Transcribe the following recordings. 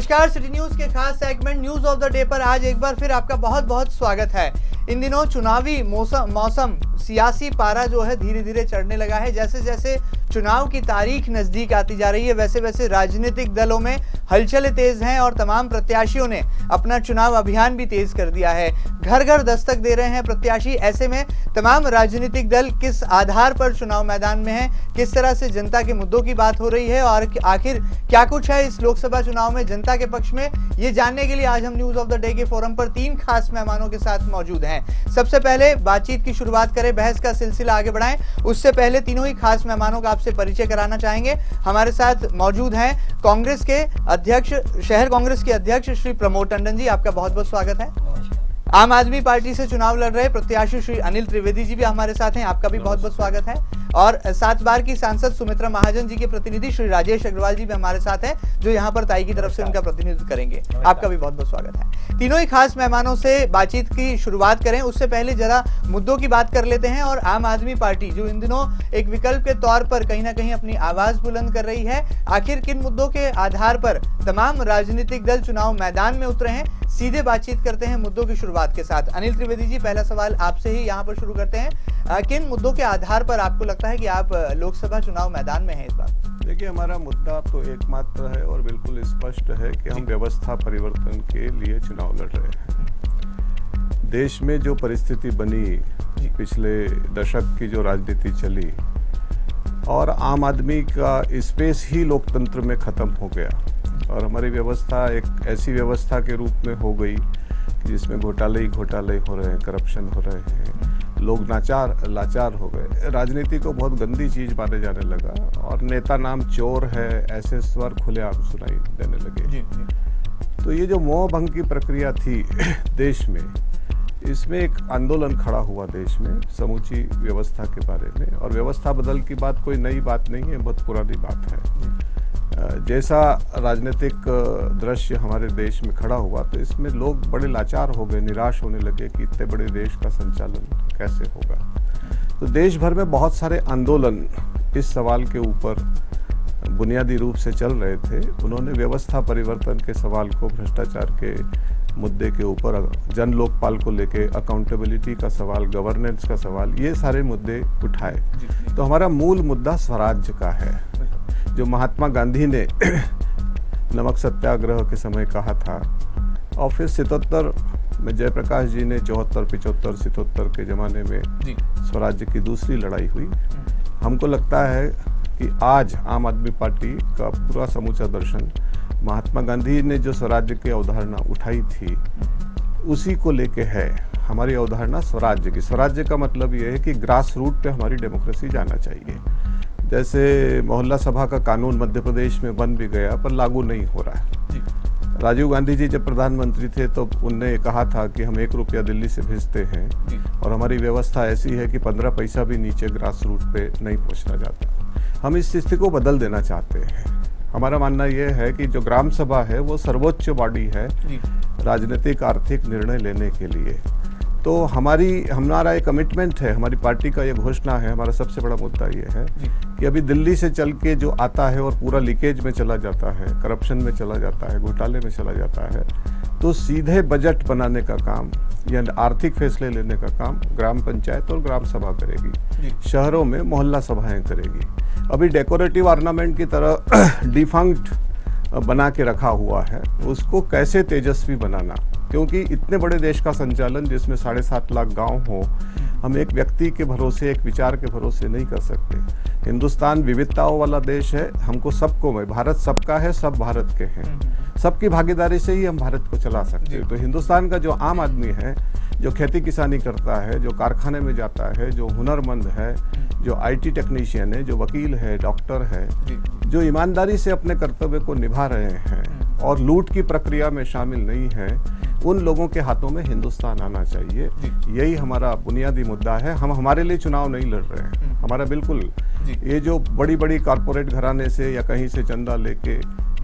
नमस्कार, city news के खास segment news of the day पर आज एक बार फिर आपका बहुत बहुत स्वागत है। इन दिनों चुनावी मौसम सियासी पारा जो है धीरे धीरे चढ़ने लगा है। जैसे जैसे चुनाव की तारीख नजदीक आती जा रही है वैसे वैसे राजनीतिक दलों में हलचलें तेज हैं और तमाम प्रत्याशियों ने अपना चुनाव अभियान भी तेज कर दिया है। घर घर दस्तक दे रहे हैं प्रत्याशी। ऐसे में तमाम राजनीतिक दल किस आधार पर चुनाव मैदान में हैं, किस तरह से जनता के मुद्दों की बात हो रही है और आखिर क्या कुछ है इस लोकसभा चुनाव में जनता के पक्ष में, ये जानने के लिए आज हम न्यूज ऑफ द डे के फोरम पर 3 खास मेहमानों के साथ मौजूद हैं। सबसे पहले बातचीत की शुरुआत करें, बहस का सिलसिला आगे बढ़ाएं, उससे पहले तीनों ही खास मेहमानों का आपसे परिचय कराना चाहेंगे। हमारे साथ मौजूद हैं कांग्रेस के अध्यक्ष, शहर कांग्रेस के अध्यक्ष श्री प्रमोद टंडन जी, आपका बहुत बहुत स्वागत है। आम आदमी पार्टी से चुनाव लड़ रहे प्रत्याशी श्री अनिल त्रिवेदी जी भी हमारे साथ हैं, आपका भी बहुत बहुत स्वागत है। और 7 बार की सांसद सुमित्रा महाजन जी के प्रतिनिधि श्री राजेश अग्रवाल जी भी हमारे साथ हैं, जो यहाँ पर ताई की तरफ से उनका प्रतिनिधित्व करेंगे, आपका भी बहुत बहुत स्वागत है। तीनों ही खास मेहमानों से बातचीत की शुरुआत करें उससे पहले जरा मुद्दों की बात कर लेते हैं। और आम आदमी पार्टी जो इन दिनों एक विकल्प के तौर पर कहीं ना कहीं अपनी आवाज बुलंद कर रही है, आखिर किन मुद्दों के आधार पर तमाम राजनीतिक दल चुनाव मैदान में उतरे हैं, सीधे बातचीत करते हैं मुद्दों की शुरुआत के साथ। अनिल त्रिवेदी जी, पहला सवाल आपसे ही यहाँ पर शुरू करते हैं। किन मुद्दों के आधार पर आपको लगता है कि आप लोकसभा चुनाव मैदान में हैं इस बार? देखिए, हमारा मुद्दा तो एकमात्र है और बिल्कुल स्पष्ट है कि हम व्यवस्था परिवर्तन के लिए चुनाव लड़ रहे हैं। देश में जो परिस्थिति बनी, पिछले दशक की जो राजनीति चली और आम आदमी का स्पेस ही लोकतंत्र में खत्म हो गया और हमारी व्यवस्था एक ऐसी व्यवस्था के रूप में हो गई जिसमें घोटाले ही घोटाले हो रहे हैं, करप्शन हो रहे हैं, लोग लाचार हो गए, राजनीति को बहुत गंदी चीज माने जाने लगा और नेता नाम चोर है, ऐसे स्वर खुलेआम सुनाई देने लगे। तो ये जो मोह भंग की प्रक्रिया थी देश में, इसमें एक आंदोलन खड़ा हुआ देश में समूची व्यवस्था के बारे में। और व्यवस्था बदल की बात कोई नई बात नहीं है, बहुत पुरानी बात है। जैसा राजनीतिक दृश्य हमारे देश में खड़ा हुआ तो इसमें लोग बड़े लाचार हो गए, निराश होने लगे कि इतने बड़े देश का संचालन कैसे होगा। तो देश भर में बहुत सारे आंदोलन इस सवाल के ऊपर बुनियादी रूप से चल रहे थे। उन्होंने व्यवस्था परिवर्तन के सवाल को, भ्रष्टाचार के मुद्दे के ऊपर, जन लोकपाल को लेके, अकाउंटेबिलिटी का सवाल, गवर्नेंस का सवाल, ये सारे मुद्दे उठाए। तो हमारा मूल मुद्दा स्वराज्य का है, जो महात्मा गांधी ने नमक सत्याग्रह के समय कहा था और फिर 77 में जयप्रकाश जी ने 74, 75, 77 के ज़माने में स्वराज्य की दूसरी लड़ाई हुई। हमको लगता है कि आज आम आदमी पार्टी का पूरा समूचा दर्शन महात्मा गांधी ने जो स्वराज्य की अवधारणा उठाई थी उसी को लेके है। हमारी अवधारणा स्वराज्य की, स्वराज्य का मतलब ये है कि ग्रास रूट पे हमारी डेमोक्रेसी जाना चाहिए। जैसे मोहल्ला सभा का कानून मध्य प्रदेश में बन भी गया पर लागू नहीं हो रहा है। राजीव गांधी जी जब प्रधानमंत्री थे तो उनने कहा था कि हम 1 रुपया दिल्ली से भेजते हैं और हमारी व्यवस्था ऐसी है कि 15 पैसा भी नीचे ग्रास रूट पे नहीं पहुंचना जाता। हम इस स्थिति को बदल देना चाहते हैं। हमारा मानना यह है कि जो ग्राम सभा है वो सर्वोच्च बॉडी है राजनीतिक आर्थिक निर्णय लेने के लिए। तो हमारा एक कमिटमेंट है, हमारी पार्टी का ये घोषणा है। हमारा सबसे बड़ा मुद्दा ये है कि अभी दिल्ली से चल के जो आता है और पूरा लीकेज में चला जाता है, करप्शन में चला जाता है, घोटाले में चला जाता है, तो सीधे बजट बनाने का काम या आर्थिक फैसले लेने का काम ग्राम पंचायत और ग्राम सभा करेगी, शहरों में मोहल्ला सभाएं करेगी। अभी डेकोरेटिव ऑर्नामेंट की तरह डिफंक्ट बना के रखा हुआ है, उसको कैसे तेजस्वी बनाना, क्योंकि इतने बड़े देश का संचालन जिसमें 7.5 लाख गांव हो, हम एक व्यक्ति के भरोसे, एक विचार के भरोसे नहीं कर सकते। हिंदुस्तान विविधताओं वाला देश है, हमको सबको, भारत सबका है, सब भारत के हैं, सबकी भागीदारी से ही हम भारत को चला सकते हैं। तो हिंदुस्तान का जो आम आदमी है, जो खेती किसानी करता है, जो कारखाने में जाता है, जो हुनरमंद है, जो IT टेक्नीशियन है, जो वकील है, डॉक्टर है, जो ईमानदारी से अपने कर्तव्य को निभा रहे हैं और लूट की प्रक्रिया में शामिल नहीं है, उन लोगों के हाथों में हिंदुस्तान आना चाहिए। यही हमारा बुनियादी मुद्दा है। हम हमारे लिए चुनाव नहीं लड़ रहे हैं। हमारा बिल्कुल ये जो बड़ी बड़ी कॉरपोरेट घराने से या कहीं से चंदा लेके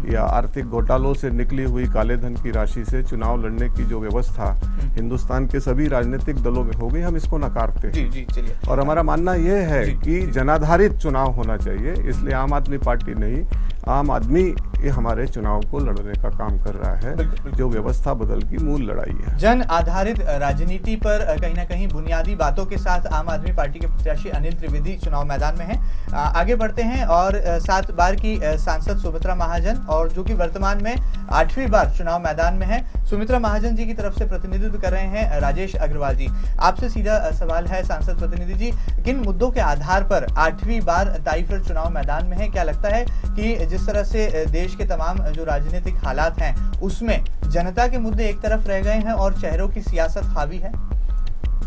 या आर्थिक घोटालों से निकली हुई काले धन की राशि से चुनाव लड़ने की जो व्यवस्था हिंदुस्तान के सभी राजनीतिक दलों में हो गई, हम इसको नकारते हैं। जी चलिए। और हमारा मानना यह है कि जनाधारित चुनाव होना चाहिए, इसलिए आम आदमी पार्टी नहीं, आम आदमी ये हमारे चुनाव को लड़ने का काम कर रहा है, जो व्यवस्था बदल की मूल लड़ाई है। जन आधारित राजनीति पर कहीं ना कहीं बुनियादी बातों के साथ आम आदमी पार्टी के प्रत्याशी अनिल त्रिवेदी चुनाव मैदान में हैं। आगे बढ़ते हैं और 7 बार की सांसद सुमित्रा महाजन, और जो कि वर्तमान में 8वीं बार चुनाव मैदान में है, सुमित्रा महाजन जी की तरफ से प्रतिनिधित्व कर रहे हैं राजेश अग्रवाल जी। आपसे सीधा सवाल है सांसद प्रतिनिधि जी, किन मुद्दों के आधार पर 8वीं बार ताइफर चुनाव मैदान में है? क्या लगता है कि जिस तरह से देश के तमाम जो राजनीतिक हालात हैं उसमें जनता के मुद्दे एक तरफ रह गए हैं और चेहरों की सियासत हावी है?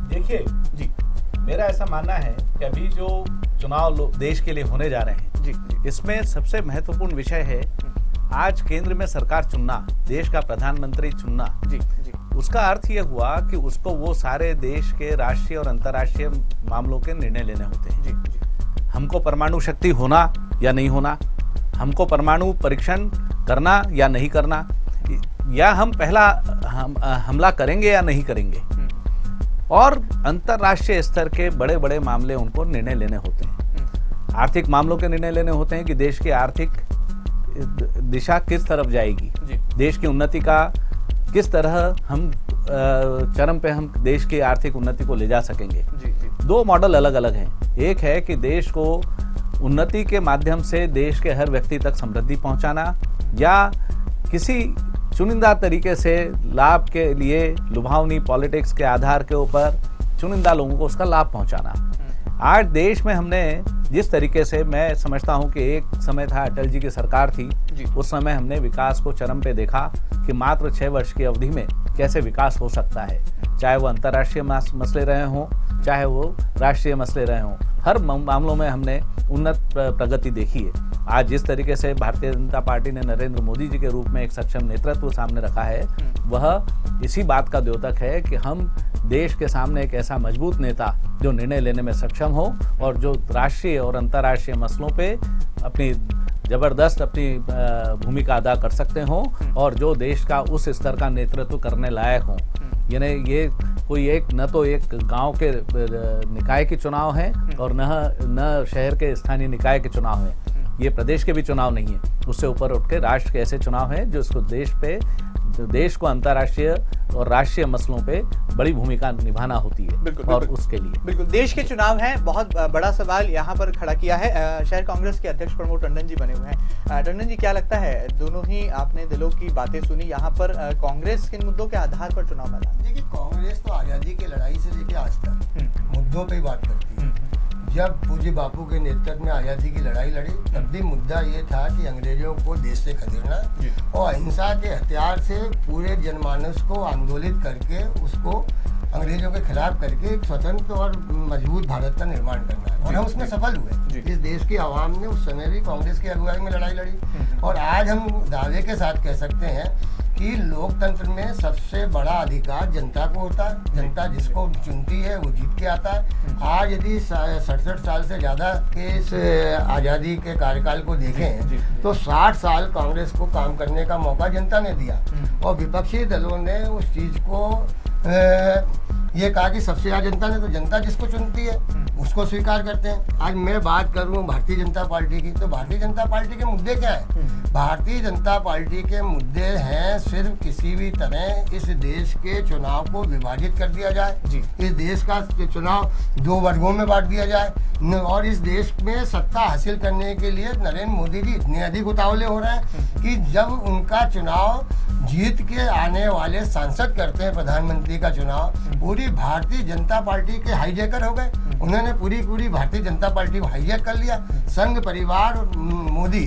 देखिए जी, मेरा ऐसा मानना है कि अभी जो चुनाव देश के लिए होने जा रहे हैं जी, इसमें सबसे महत्वपूर्ण विषय है आज केंद्र में सरकार चुनना, देश का प्रधानमंत्री चुनना। जी। उसका अर्थ यह हुआ कि उसको वो सारे देश के राष्ट्रीय और अंतर्राष्ट्रीय मामलों के निर्णय लेने होते हैं। जी। हमको परमाणु शक्ति होना या नहीं होना, हमको परमाणु परीक्षण करना या नहीं करना, या हम पहला हमला करेंगे या नहीं करेंगे, और अंतर्राष्ट्रीय स्तर के बड़े बड़े मामले उनको निर्णय लेने होते हैं। आर्थिक मामलों के निर्णय लेने होते हैं कि देश की आर्थिक दिशा किस तरफ जाएगी, देश की उन्नति का किस तरह हम चरम पे हम देश की आर्थिक उन्नति को ले जा सकेंगे। दो मॉडल अलग अलग हैं। एक है कि देश को उन्नति के माध्यम से देश के हर व्यक्ति तक समृद्धि पहुंचाना, या किसी चुनिंदा तरीके से लाभ के लिए लुभावनी पॉलिटिक्स के आधार के ऊपर चुनिंदा लोगों को उसका लाभ पहुंचाना। आज देश में हमने जिस तरीके से, मैं समझता हूं कि एक समय था अटल जी की सरकार थी, उस समय हमने विकास को चरम पे देखा कि मात्र 6 वर्ष की अवधि में कैसे विकास हो सकता है, चाहे वो अंतर्राष्ट्रीय मसले रहे हों, चाहे वो राष्ट्रीय मसले रहे हों, हर मामलों में हमने उन्नत प्रगति देखी है। आज जिस तरीके से भारतीय जनता पार्टी ने नरेंद्र मोदी जी के रूप में एक सक्षम नेतृत्व सामने रखा है, वह इसी बात का द्योतक है कि हम देश के सामने एक ऐसा मजबूत नेता जो निर्णय लेने में सक्षम हो और जो राष्ट्रीय और अंतर्राष्ट्रीय मसलों पे अपनी जबरदस्त अपनी भूमिका अदा कर सकते हों, और जो देश का उस स्तर का नेतृत्व करने लायक हों। यानी ये कोई न तो एक गांव के निकाय के चुनाव है और न शहर के स्थानीय निकाय के चुनाव है, ये प्रदेश के भी चुनाव नहीं है, उससे ऊपर उठ के राष्ट्र के ऐसे चुनाव हैं जो इसको देश को अंतर्राष्ट्रीय और राष्ट्रीय मसलों पे बड़ी भूमिका निभाना होती है। और उसके लिए बिल्कुल देश के चुनाव हैं। बहुत बड़ा सवाल यहाँ पर खड़ा किया है। शहर कांग्रेस के अध्यक्ष प्रमोद टंडन जी बने हुए हैं। टंडन जी, क्या लगता है, दोनों ही आपने दिलों की बातें सुनी, यहाँ पर कांग्रेस किन मुद्दों के आधार पर चुनाव मैदान? देखिए, कांग्रेस तो आज़ादी की लड़ाई से लेकर आज तक मुद्दों पर ही बात करती है। जब पूज्य बापू के नेतृत्व में आज़ादी की लड़ाई लड़ी, तब भी मुद्दा ये था कि अंग्रेजों को देश से खदेड़ना और अहिंसा के हथियार से पूरे जनमानस को आंदोलित करके उसको अंग्रेजों के खिलाफ करके एक स्वतंत्र और मजबूत भारत का निर्माण करना है। और हम उसमें सफल हुए। इस देश की आवाम ने उस समय भी कांग्रेस की अगुवाई में लड़ाई लड़ी, और आज हम दावे के साथ कह सकते हैं कि लोकतंत्र में सबसे बड़ा अधिकार जनता को होता है। जनता जिसको चुनती है वो जीत के आता है। आज यदि 67 साल से ज़्यादा के इस आज़ादी के कार्यकाल को देखें तो 60 साल कांग्रेस को काम करने का मौका जनता ने दिया, और विपक्षी दलों ने उस चीज़ को ये कहा कि सबसे ज़्यादा जनता ने, तो जनता जिसको चुनती है उसको स्वीकार करते हैं। आज मैं बात करूं भारतीय जनता पार्टी की, तो भारतीय जनता पार्टी के मुद्दे क्या है? भारतीय जनता पार्टी के मुद्दे हैं सिर्फ किसी भी तरह इस देश के चुनाव को विभाजित कर दिया जाए, इस देश का चुनाव 2 वर्गों में बांट दिया जाए, और इस देश में सत्ता हासिल करने के लिए नरेंद्र मोदी जी इतने अधिक उतावले हो रहे हैं कि जब उनका चुनाव जीत के आने वाले सांसद करते हैं प्रधानमंत्री का चुनाव, पूरी भारतीय जनता पार्टी के हाईजैकर हो गए। उन्होंने पूरी भारतीय जनता पार्टी को हाईजैक कर लिया। संघ परिवार और मोदी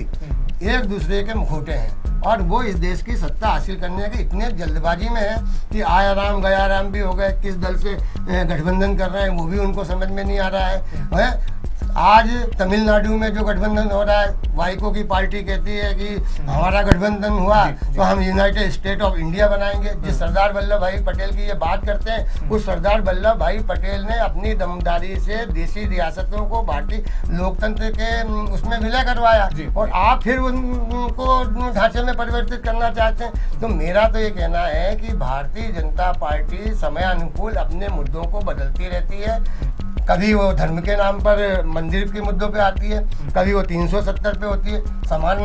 एक दूसरे के मुखौटे हैं, और वो इस देश की सत्ता हासिल करने के इतने जल्दबाजी में है कि आया राम गया राम भी हो गए। किस दल से गठबंधन कर रहे हैं वो भी उनको समझ में नहीं आ रहा है। आज तमिलनाडु में जो गठबंधन हो रहा है, वाइको की पार्टी कहती है कि हमारा गठबंधन हुआ तो हम यूनाइटेड स्टेट ऑफ इंडिया बनाएंगे। जिस सरदार वल्लभ भाई पटेल की ये बात करते हैं, उस सरदार वल्लभ भाई पटेल ने अपनी दमदारी से देशी रियासतों को भारतीय लोकतंत्र के उसमें विलय करवाया, और आप फिर उनको ढांचे में परिवर्तित करना चाहते हैं। तो मेरा तो ये कहना है कि भारतीय जनता पार्टी समयानुकूल अपने मुद्दों को बदलती रहती है। कभी वो धर्म के नाम पर मंदिर के मुद्दों पे आती है, कभी वो 370 पे होती है, समान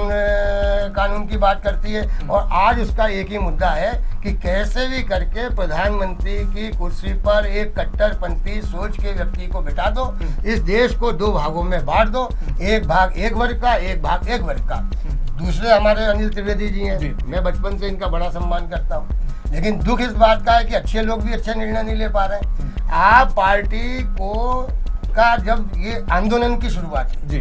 कानून की बात करती है, और आज उसका एक ही मुद्दा है कि कैसे भी करके प्रधानमंत्री की कुर्सी पर एक कट्टरपंथी सोच के व्यक्ति को बिठा दो, इस देश को दो भागों में बांट दो, एक भाग एक वर्ग का, एक भाग एक वर्ग का। दूसरे हमारे अनिल त्रिवेदी जी हैं, मैं बचपन से इनका बड़ा सम्मान करता हूँ, लेकिन दुख इस बात का है कि अच्छे लोग भी अच्छे निर्णय नहीं ले पा रहे हैं। आप पार्टी को का जब ये आंदोलन की शुरुआत की,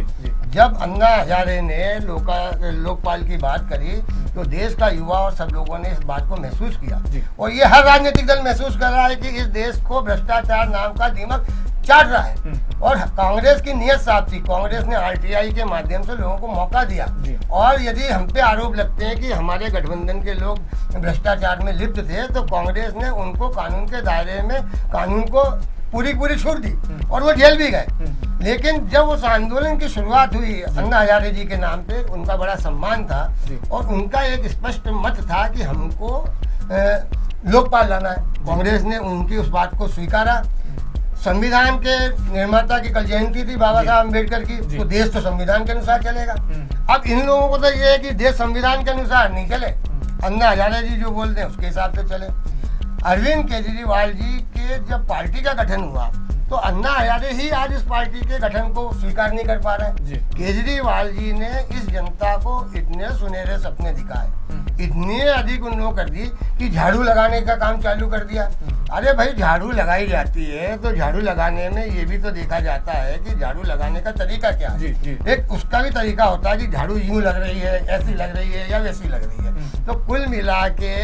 जब अन्ना हजारे ने लोकपाल की बात करी, तो देश का युवा और सब लोगों ने इस बात को महसूस किया, और ये हर राजनीतिक दल महसूस कर रहा है कि इस देश को भ्रष्टाचार नाम का दीमक चाट रहा है। और कांग्रेस की नीयत साफ थी, कांग्रेस ने आरटीआई के माध्यम से लोगों को मौका दिया, और यदि हम पे आरोप लगते हैं कि हमारे गठबंधन के लोग भ्रष्टाचार में लिप्त थे, तो कांग्रेस ने उनको कानून के दायरे में कानून को पूरी छूट दी, और वो जेल भी गए। लेकिन जब उस आंदोलन की शुरुआत हुई अन्ना हजारे जी के नाम पे, उनका बड़ा सम्मान था, और उनका एक स्पष्ट मत था कि हमको लोकपाल लाना है। कांग्रेस ने उनकी उस बात को स्वीकारा। संविधान के निर्माता की कल जयंती थी बाबा साहब अम्बेडकर की, तो देश तो संविधान के अनुसार चलेगा। अब इन लोगों को तो ये है कि देश संविधान के अनुसार नहीं चले, अन्ना हजारे जी जो बोलते हैं उसके हिसाब से चले। अरविंद केजरीवाल जी के जब पार्टी का गठन हुआ, तो अन्ना हजारे ही आज इस पार्टी के गठन को स्वीकार नहीं कर पा रहे हैं। केजरीवाल जी ने इस जनता को इतने सुनहरे सपने दिखाए, इतनी अधिक उन लोगों कर दी कि झाड़ू लगाने का काम चालू कर दिया। अरे भाई, झाड़ू लगाई जाती है तो झाड़ू लगाने में ये भी तो देखा जाता है कि झाड़ू लगाने का तरीका क्या है। एक उसका भी तरीका होता है कि झाड़ू यूं लग रही है, ऐसी लग रही है, या वैसी लग रही है। तो कुल मिला के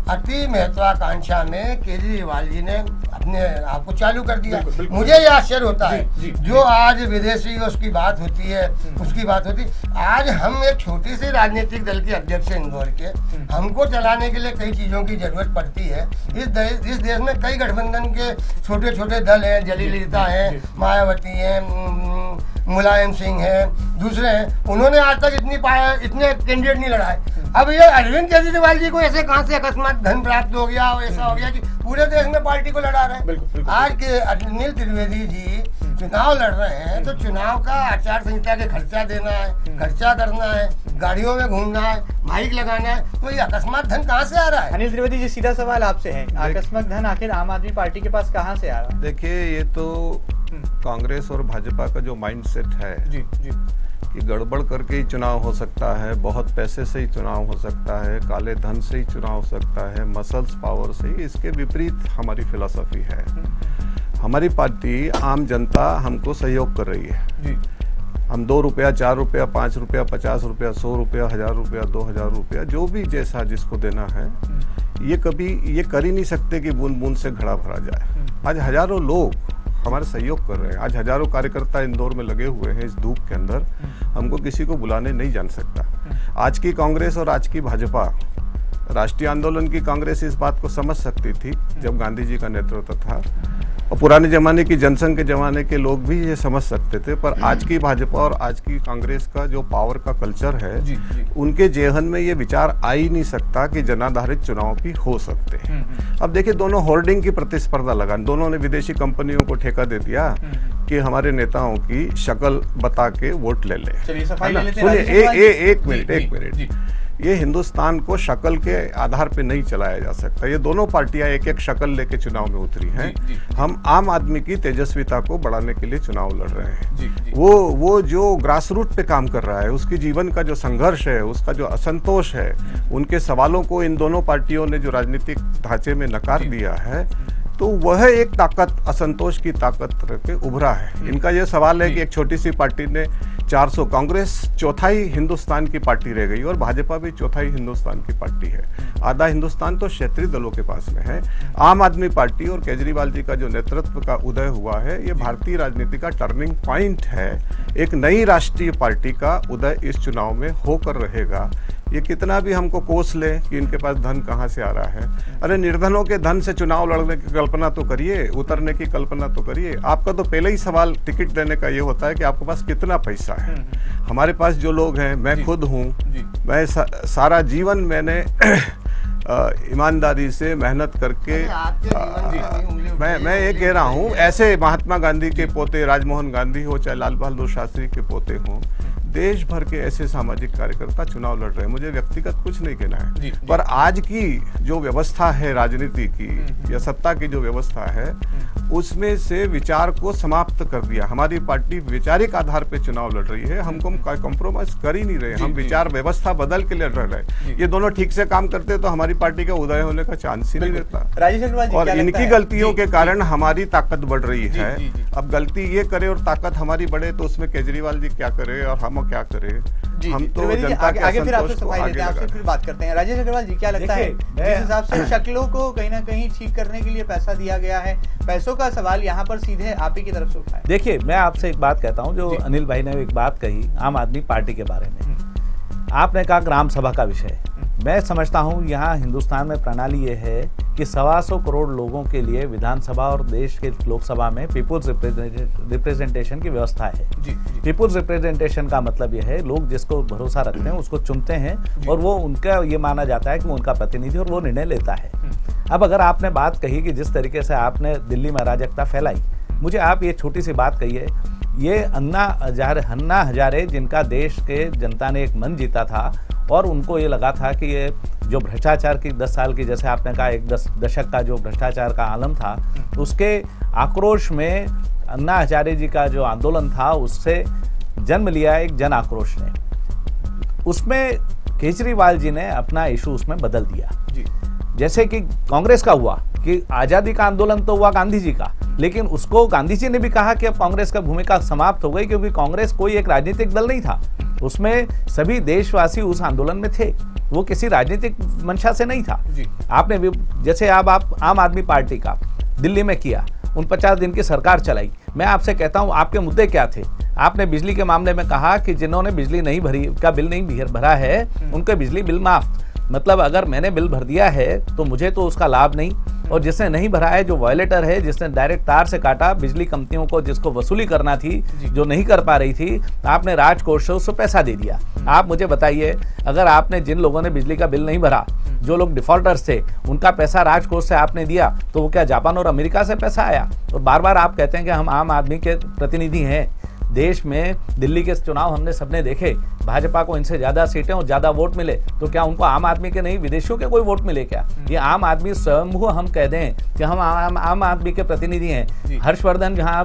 अति महत्वाकांक्षा में केजरीवाल जी ने अपने आप को चालू कर दिया। मुझे ये आश्चर्य होता है, जो आज विदेशी उसकी बात होती है, उसकी बात होती, आज हम एक छोटी सी राजनीतिक दल के अध्यक्ष हैं इंदौर के, हमको चलाने के लिए कई चीजों की जरूरत पड़ती है। इस देश में कई गठबंधन के छोटे छोटे दल हैं, जयललिता है, मायावती है, मुलायम सिंह है, दूसरे हैं, उन्होंने आज तक इतने कैंडिडेट नहीं लड़ाए। अब ये अरविंद केजरीवाल जी को ऐसे कहां से अकस्मात धन प्राप्त हो गया, और ऐसा हो गया कि पूरे देश में पार्टी को लड़ा रहे हैं। आज के अनिल त्रिवेदी जी चुनाव लड़ रहे हैं, तो चुनाव का आचार संहिता के खर्चा देना है, खर्चा करना है, गाड़ियों में घूमना है, माइक लगाना है, तो ये अकस्मात धन कहाँ से आ रहा है? अनिल त्रिवेदी जी, सीधा सवाल आपसे है, अकस्मात धन आखिर आम आदमी पार्टी के पास कहाँ से आ रहा है? देखिए, ये तो कांग्रेस और भाजपा का जो माइंडसेट है कि गड़बड़ करके ही चुनाव हो सकता है, बहुत पैसे से ही चुनाव हो सकता है, काले धन से ही चुनाव हो सकता है, मसल्स पावर से ही, इसके विपरीत हमारी फिलॉसफी है। हमारी पार्टी आम जनता हमको सहयोग कर रही है। हम 2 रुपया, 4 रुपया, 5 रुपया, 50 रुपया, 100 रुपया, 1000 रुपया, 2000 रुपया, जो भी जैसा जिसको देना है, ये कभी ये कर ही नहीं सकते कि बूंद बूंद से घड़ा भरा जाए। आज हजारों लोग हमारे सहयोग कर रहे हैं, आज हजारों कार्यकर्ता इंदौर में लगे हुए हैं इस धूप के अंदर, हमको किसी को बुलाने नहीं जान सकता। आज की कांग्रेस और आज की भाजपा, राष्ट्रीय आंदोलन की कांग्रेस इस बात को समझ सकती थी जब गांधी जी का नेतृत्व था, और पुराने जमाने की जनसंघ के जमाने के लोग भी ये समझ सकते थे, पर आज की भाजपा और आज की कांग्रेस का जो पावर का कल्चर है, उनके जेहन में ये विचार आ ही नहीं सकता कि जनाधारित चुनाव भी हो सकते हैं। अब देखिए, दोनों होर्डिंग की प्रतिस्पर्धा लगा, दोनों ने विदेशी कंपनियों को ठेका दे दिया कि हमारे नेताओं की शक्ल बता के वोट ले ले। सुनिए, एक मिनट, ये हिंदुस्तान को शक्ल के आधार पे नहीं चलाया जा सकता। ये दोनों पार्टियां एक एक शक्ल लेके चुनाव में उतरी हैं। हम आम आदमी की तेजस्विता को बढ़ाने के लिए चुनाव लड़ रहे हैं। वो जो ग्रास रूट पे काम कर रहा है, उसकी जीवन का जो संघर्ष है, उसका जो असंतोष है, उनके सवालों को इन दोनों पार्टियों ने जो राजनीतिक ढांचे में नकार दिया है, तो वह एक ताकत, असंतोष की ताकत के उभरा है। इनका यह सवाल है कि एक छोटी सी पार्टी ने 400, कांग्रेस चौथाई हिंदुस्तान की पार्टी रह गई और भाजपा भी चौथाई हिंदुस्तान की पार्टी है। आधा हिंदुस्तान तो क्षेत्रीय दलों के पास में है। आम आदमी पार्टी और केजरीवाल जी का जो नेतृत्व का उदय हुआ है, ये भारतीय राजनीति का टर्निंग पॉइंट है। एक नई राष्ट्रीय पार्टी का उदय इस चुनाव में होकर रहेगा। ये कितना भी हमको कोस ले कि इनके पास धन कहाँ से आ रहा है, अरे निर्धनों के धन से चुनाव लड़ने की कल्पना तो करिए, उतरने की कल्पना तो करिए। आपका तो पहले ही सवाल टिकट देने का ये होता है कि आपके पास कितना पैसा है। हमारे पास जो लोग हैं, मैं खुद हूँ, मैं सारा जीवन मैंने ईमानदारी से मेहनत करके मैं ये कह रहा हूँ, ऐसे महात्मा गांधी के पोते राजमोहन गांधी हो, चाहे लाल बहादुर शास्त्री के पोते हों, देश भर के ऐसे सामाजिक कार्यकर्ता चुनाव लड़ रहे हैं। मुझे व्यक्तिगत कुछ नहीं कहना है, पर आज की जो व्यवस्था है राजनीति की या सत्ता की जो व्यवस्था है, उसमें से विचार को समाप्त कर दिया। हमारी पार्टी वैचारिक आधार पे चुनाव लड़ रही है, हमको कॉम्प्रोमाइज कर ही नहीं रहे, हम विचार व्यवस्था बदल के लड़ रहे हैं। ये दोनों ठीक से काम करते तो हमारी पार्टी का उदय होने का चांस ही नहीं रहता। और इनकी गलतियों के कारण हमारी ताकत बढ़ रही है। अब गलती ये करे और ताकत हमारी बढ़े तो उसमें केजरीवाल जी क्या करे और हम क्या करें? हम तो जनता के आगे फिर आपसे असंतोष को सफाई आगे देते हैं, आपसे फिर बात करते हैं। राजेश अग्रवाल जी, क्या लगता है जिस हिसाब से शक्लों को कहीं ना कहीं ठीक करने के लिए पैसा दिया गया है, पैसों का सवाल यहाँ पर सीधे आप ही की तरफ से उठा है? देखिए, मैं आपसे एक बात कहता हूँ, जो अनिल भाई ने एक बात कही आम आदमी पार्टी के बारे में। आपने कहा ग्राम सभा का विषय। मैं समझता हूँ यहाँ हिंदुस्तान में प्रणाली ये है कि 125 करोड़ लोगों के लिए विधानसभा और देश के लोकसभा में पीपुल्स रिप्रेजेंटेशन की व्यवस्था है। पीपुल्स रिप्रेजेंटेशन का मतलब यह है, लोग जिसको भरोसा रखते हैं उसको चुनते हैं और वो उनका ये माना जाता है कि वो उनका प्रतिनिधि और वो निर्णय लेता है। अब अगर आपने बात कही कि जिस तरीके से आपने दिल्ली में अराजकता फैलाई, मुझे आप ये छोटी सी बात कही है, ये अन्ना हजारे जिनका देश के जनता ने एक मन जीता था और उनको ये लगा था कि ये जो भ्रष्टाचार की 10 साल की, जैसे आपने कहा, एक दशक का जो भ्रष्टाचार का आलम था, उसके आक्रोश में अन्ना हजारे जी का जो आंदोलन था उससे जन्म लिया एक जन आक्रोश ने। उसमें केजरीवाल जी ने अपना इशू उसमें बदल दिया। जैसे कि कांग्रेस का हुआ कि आज़ादी का आंदोलन तो हुआ गांधी जी का, लेकिन उसको गांधी जी ने भी कहा कि अब कांग्रेस का भूमिका समाप्त हो गई, क्योंकि कांग्रेस कोई एक राजनीतिक दल नहीं था, उसमें सभी देशवासी उस आंदोलन में थे, वो किसी राजनीतिक मंशा से नहीं था। आपने भी जैसे आप आम आदमी पार्टी का दिल्ली में किया, 49 दिन की सरकार चलाई। मैं आपसे कहता हूं, आपके मुद्दे क्या थे? आपने बिजली के मामले में कहा कि जिन्होंने बिजली नहीं भरी का बिल नहीं भरा है उनके बिजली बिल माफ। मतलब अगर मैंने बिल भर दिया है तो मुझे तो उसका लाभ नहीं, और जिसने नहीं भरा है, जो वायलेटर है, जिसने डायरेक्ट तार से काटा बिजली कंपनियों को, जिसको वसूली करना थी, जो नहीं कर पा रही थी, आपने राजकोष से उसको पैसा दे दिया। आप मुझे बताइए, अगर आपने जिन लोगों ने बिजली का बिल नहीं भरा, जो लोग डिफॉल्टर्स थे, उनका पैसा राजकोष से आपने दिया, तो वो क्या जापान और अमेरिका से पैसा आया? और बार बार आप कहते हैं कि हम आम आदमी के प्रतिनिधि हैं। देश में दिल्ली के चुनाव हमने सबने देखे, भाजपा को इनसे ज्यादा सीटें और ज्यादा वोट मिले, तो क्या उनको आम आदमी के नहीं विदेशियों के कोई वोट मिले क्या? ये आम आदमी स्वयं हम कह दें कि हम आम आदमी के प्रतिनिधि हैं। हर्षवर्धन जहां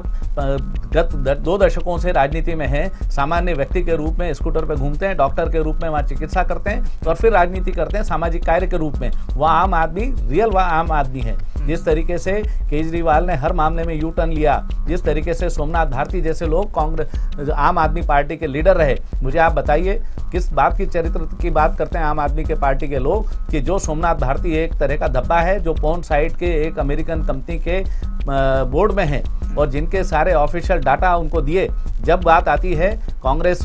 गत 2 दशकों से राजनीति में है, सामान्य व्यक्ति के रूप में स्कूटर पे घूमते हैं, डॉक्टर के रूप में वहाँ चिकित्सा करते हैं और फिर राजनीति करते हैं सामाजिक कार्य के रूप में। वह आम आदमी रियल आम आदमी है। जिस तरीके से केजरीवाल ने हर मामले में यू टर्न लिया, जिस तरीके से सोमनाथ भारती जैसे लोग कांग्रेस आम आदमी पार्टी के लीडर रहे, मुझे आप बताइए किस बात की चरित्र की बात करते हैं आम आदमी के पार्टी के लोग कि जो सोमनाथ भारती एक तरह का धब्बा है, जो पोर्न साइट के एक अमेरिकन कंपनी के बोर्ड में है और जिनके सारे ऑफिशियल डाटा उनको दिए। जब बात आती है कांग्रेस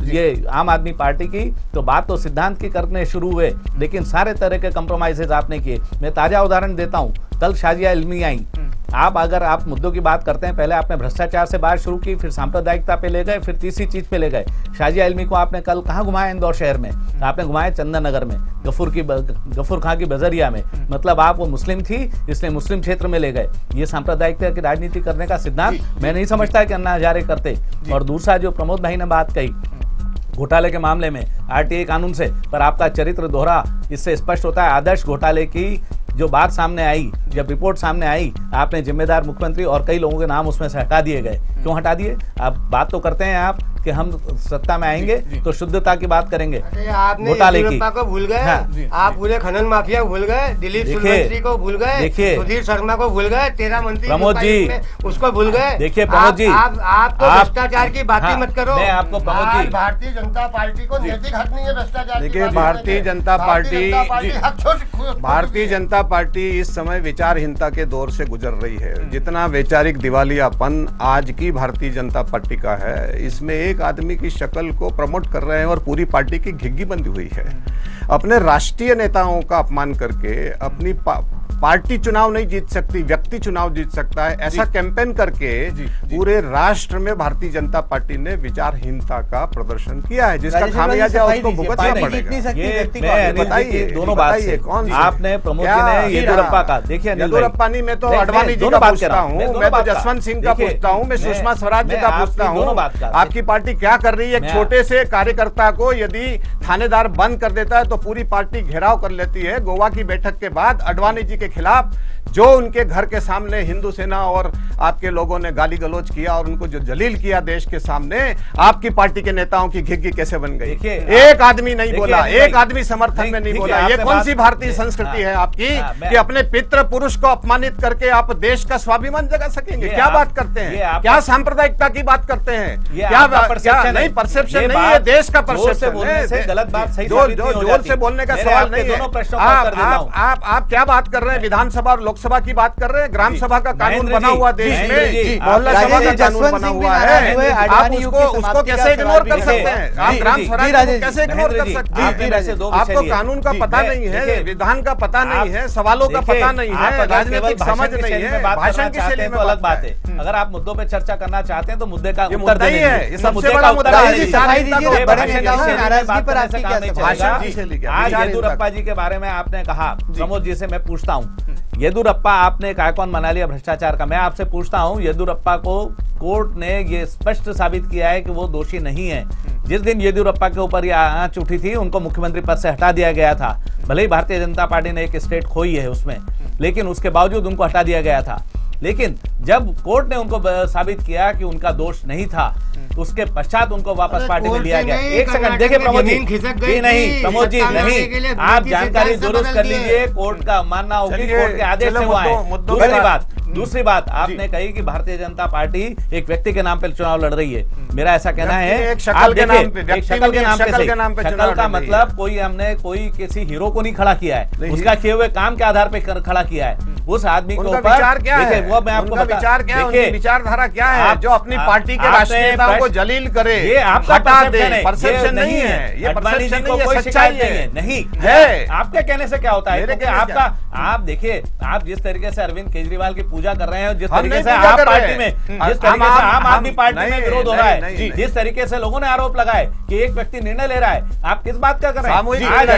ये आम आदमी पार्टी की, तो बात तो सिद्धांत की करने शुरू हुए, लेकिन सारे तरह के कंप्रोमाइजेज आपने किए। मैं ताजा उदाहरण देता हूँ, कल शाजिया इल्मी आई। अगर आप मुद्दों की बात करते हैं, पहले आपने भ्रष्टाचार से बात शुरू की, फिर सांप्रदायिकता पे ले गए, फिर तीसरी चीज पे ले गए। शाजिया इल्मी को आपने कल कहाँ घुमाया? इंदौर शहर में। आपने घुमाया चंदन नगर में, गफूर खां की बजरिया में। मतलब आप वो मुस्लिम थी इसलिए मुस्लिम क्षेत्र में ले गए। ये सांप्रदायिकता की राजनीति करने का सिद्धांत मैं नहीं समझता है कि अन्ना हजारे करते। और दूसरा जो प्रमोद भाई ने बात कही घोटाले के मामले में आरटीआई कानून से, पर आपका चरित्र दोहरा, इससे स्पष्ट होता है आदर्श घोटाले की जो बात सामने आई, जब रिपोर्ट सामने आई, आपने जिम्मेदार मुख्यमंत्री और कई लोगों के नाम उसमें से हटा दिए गए। क्यों हटा दिए? अब बात तो करते हैं आप कि हम सत्ता में आएंगे तो शुद्धता की बात करेंगे, आपने घोटाले की। येदियुरप्पा को भूल गए, आप पूरे खनन माफिया को भूल गए, दिलीप सुलभंत्री को भूल गए, देखिए सुधीर शर्मा को भूल गए, 13 मंत्री प्रमोद जी उसको भूल गए। देखिए प्रमोद जी, आप तो भ्रष्टाचार की बात ही मत करो। मैं आपको प्रमोद जी, भारतीय जनता पार्टी को नैतिक हक नहीं है भ्रष्टाचार। देखिए भारतीय जनता पार्टी इस समय विचारहीनता के दौर से गुजर रही है। जितना वैचारिक दिवालियापन आज की भारतीय जनता पार्टी का है, इसमें एक आदमी की शक्ल को प्रमोट कर रहे हैं और पूरी पार्टी की घिग्गी बंधी हुई है। अपने राष्ट्रीय नेताओं का अपमान करके अपनी पार्टी चुनाव नहीं जीत सकती, व्यक्ति चुनाव जीत सकता है, ऐसा कैंपेन करके पूरे राष्ट्र में भारतीय जनता पार्टी ने विचारहीनता का प्रदर्शन किया है, जिसका खामियाजा उसको भुगतना पड़ेगा। बताइए दोनों बात से कौन आपने प्रमोद जी ने येदियुरप्पा का, देखिए येदियुरप्पा नहीं, मैं तो अडवाणी जी का पूछता हूँ, मैं तो जसवंत सिंह का पूछता हूँ, मैं सुषमा स्वराज जी का पूछता हूँ। आपकी पार्टी क्या कर रही है? एक छोटे से कार्यकर्ता को यदि थानेदार बंद कर देता है तो पूरी पार्टी घेराव कर लेती है। गोवा की बैठक के बाद अडवाणी जी के खिलाफ जो उनके घर के सामने हिंदू सेना और आपके लोगों ने गाली गलौज किया और उनको जो जलील किया देश के सामने, आपकी पार्टी के नेताओं की घिग्गी कैसे बन गई? एक आदमी नहीं बोला, एक आदमी समर्थन में नहीं बोला। ये कौन सी भारतीय संस्कृति है आपकी कि अपने पितृ पुरुष को अपमानित करके आप देश का स्वाभिमान जगा सकेंगे? क्या बात करते हैं? क्या सांप्रदायिकता की बात करते हैं? क्या नहीं, परसेप्शन नहीं है, देश का परसेप्शन है। गलत बात सही जोर से बोलने का सवाल नहीं है। आप क्या बात कर रहे हैं? विधानसभा और लोकसभा की बात कर रहे हैं? ग्राम सभा का कानून बना हुआ देश में, मोहल्ला सभा का कानून बना हुआ है, आप उसको कैसे इग्नोर कर सकते हैं? आप ग्राम स्वराज को कैसे इग्नोर कर सकते हैं? आपको कानून का पता नहीं है, विधान का पता नहीं है, सवालों का पता नहीं है, राजनीतिक समझ नहीं है, भाषण की शैली में अलग बात है। अगर आप मुद्दों पे चर्चा करना चाहते हैं तो मुद्दे का उत्तर नहीं है, ये सबसे बड़ा मुद्दा है। आज येदियुरप्पा जी के बारे में आपने कहा, प्रमोद जी से मैं पूछता हूँ, येदियुरप्पा आपने एक आइकॉन बना लिया भ्रष्टाचार का। मैं आपसे पूछता हूं, येदियुरप्पा को कोर्ट ने ये स्पष्ट साबित किया है कि वो दोषी नहीं है। जिस दिन येदियुरप्पा के ऊपर ये आंच उठी थी, उनको मुख्यमंत्री पद से हटा दिया गया था। भले ही भारतीय जनता पार्टी ने एक स्टेट खोई है उसमें, लेकिन उसके बावजूद उनको हटा दिया गया था। लेकिन जब कोर्ट ने उनको साबित किया कि उनका दोष नहीं था, उसके पश्चात उनको वापस पार्टी में लिया गया। एक सेकंड देखिए प्रमोद जी, नहीं प्रमोद जी नहीं, आप जानकारी दुरुस्त कर लीजिए, कोर्ट का मानना होगी, कोर्ट के आदेश से वो आए। दूसरी बात आपने कही कि भारतीय जनता पार्टी एक व्यक्ति के नाम पे चुनाव लड़ रही है। मेरा ऐसा कहना है, एक शक्ल के नाम पे, शक्ल का मतलब कोई हमने कोई किसी हीरो को नहीं खड़ा किया है, उसका किए हुए काम के आधार पे खड़ा किया है। उस आदमी के ऊपर वो मैं आपको विचार क्या है, विचारधारा क्या है जो अपनी पार्टी के राष्ट्रीय नेताओं को जलील करे, ये आपका हटा दे। परसेप्शन नहीं है, ये परसेप्शन नहीं है, सच्चाई है। नहीं है, आपके कहने से क्या होता है? क्योंकि आपका, आप देखिए, आप जिस तरीके से अरविंद केजरीवाल की पूजा कर रहे हैं, जिस तरीके से आप पार्टी में, जिस तरीके से आम आदमी पार्टी में विरोध हो रहा है, जिस तरीके से लोगों ने आरोप लगाए कि एक व्यक्ति निर्णय ले रहा है, आप किस बात का कर रहे हैं? आज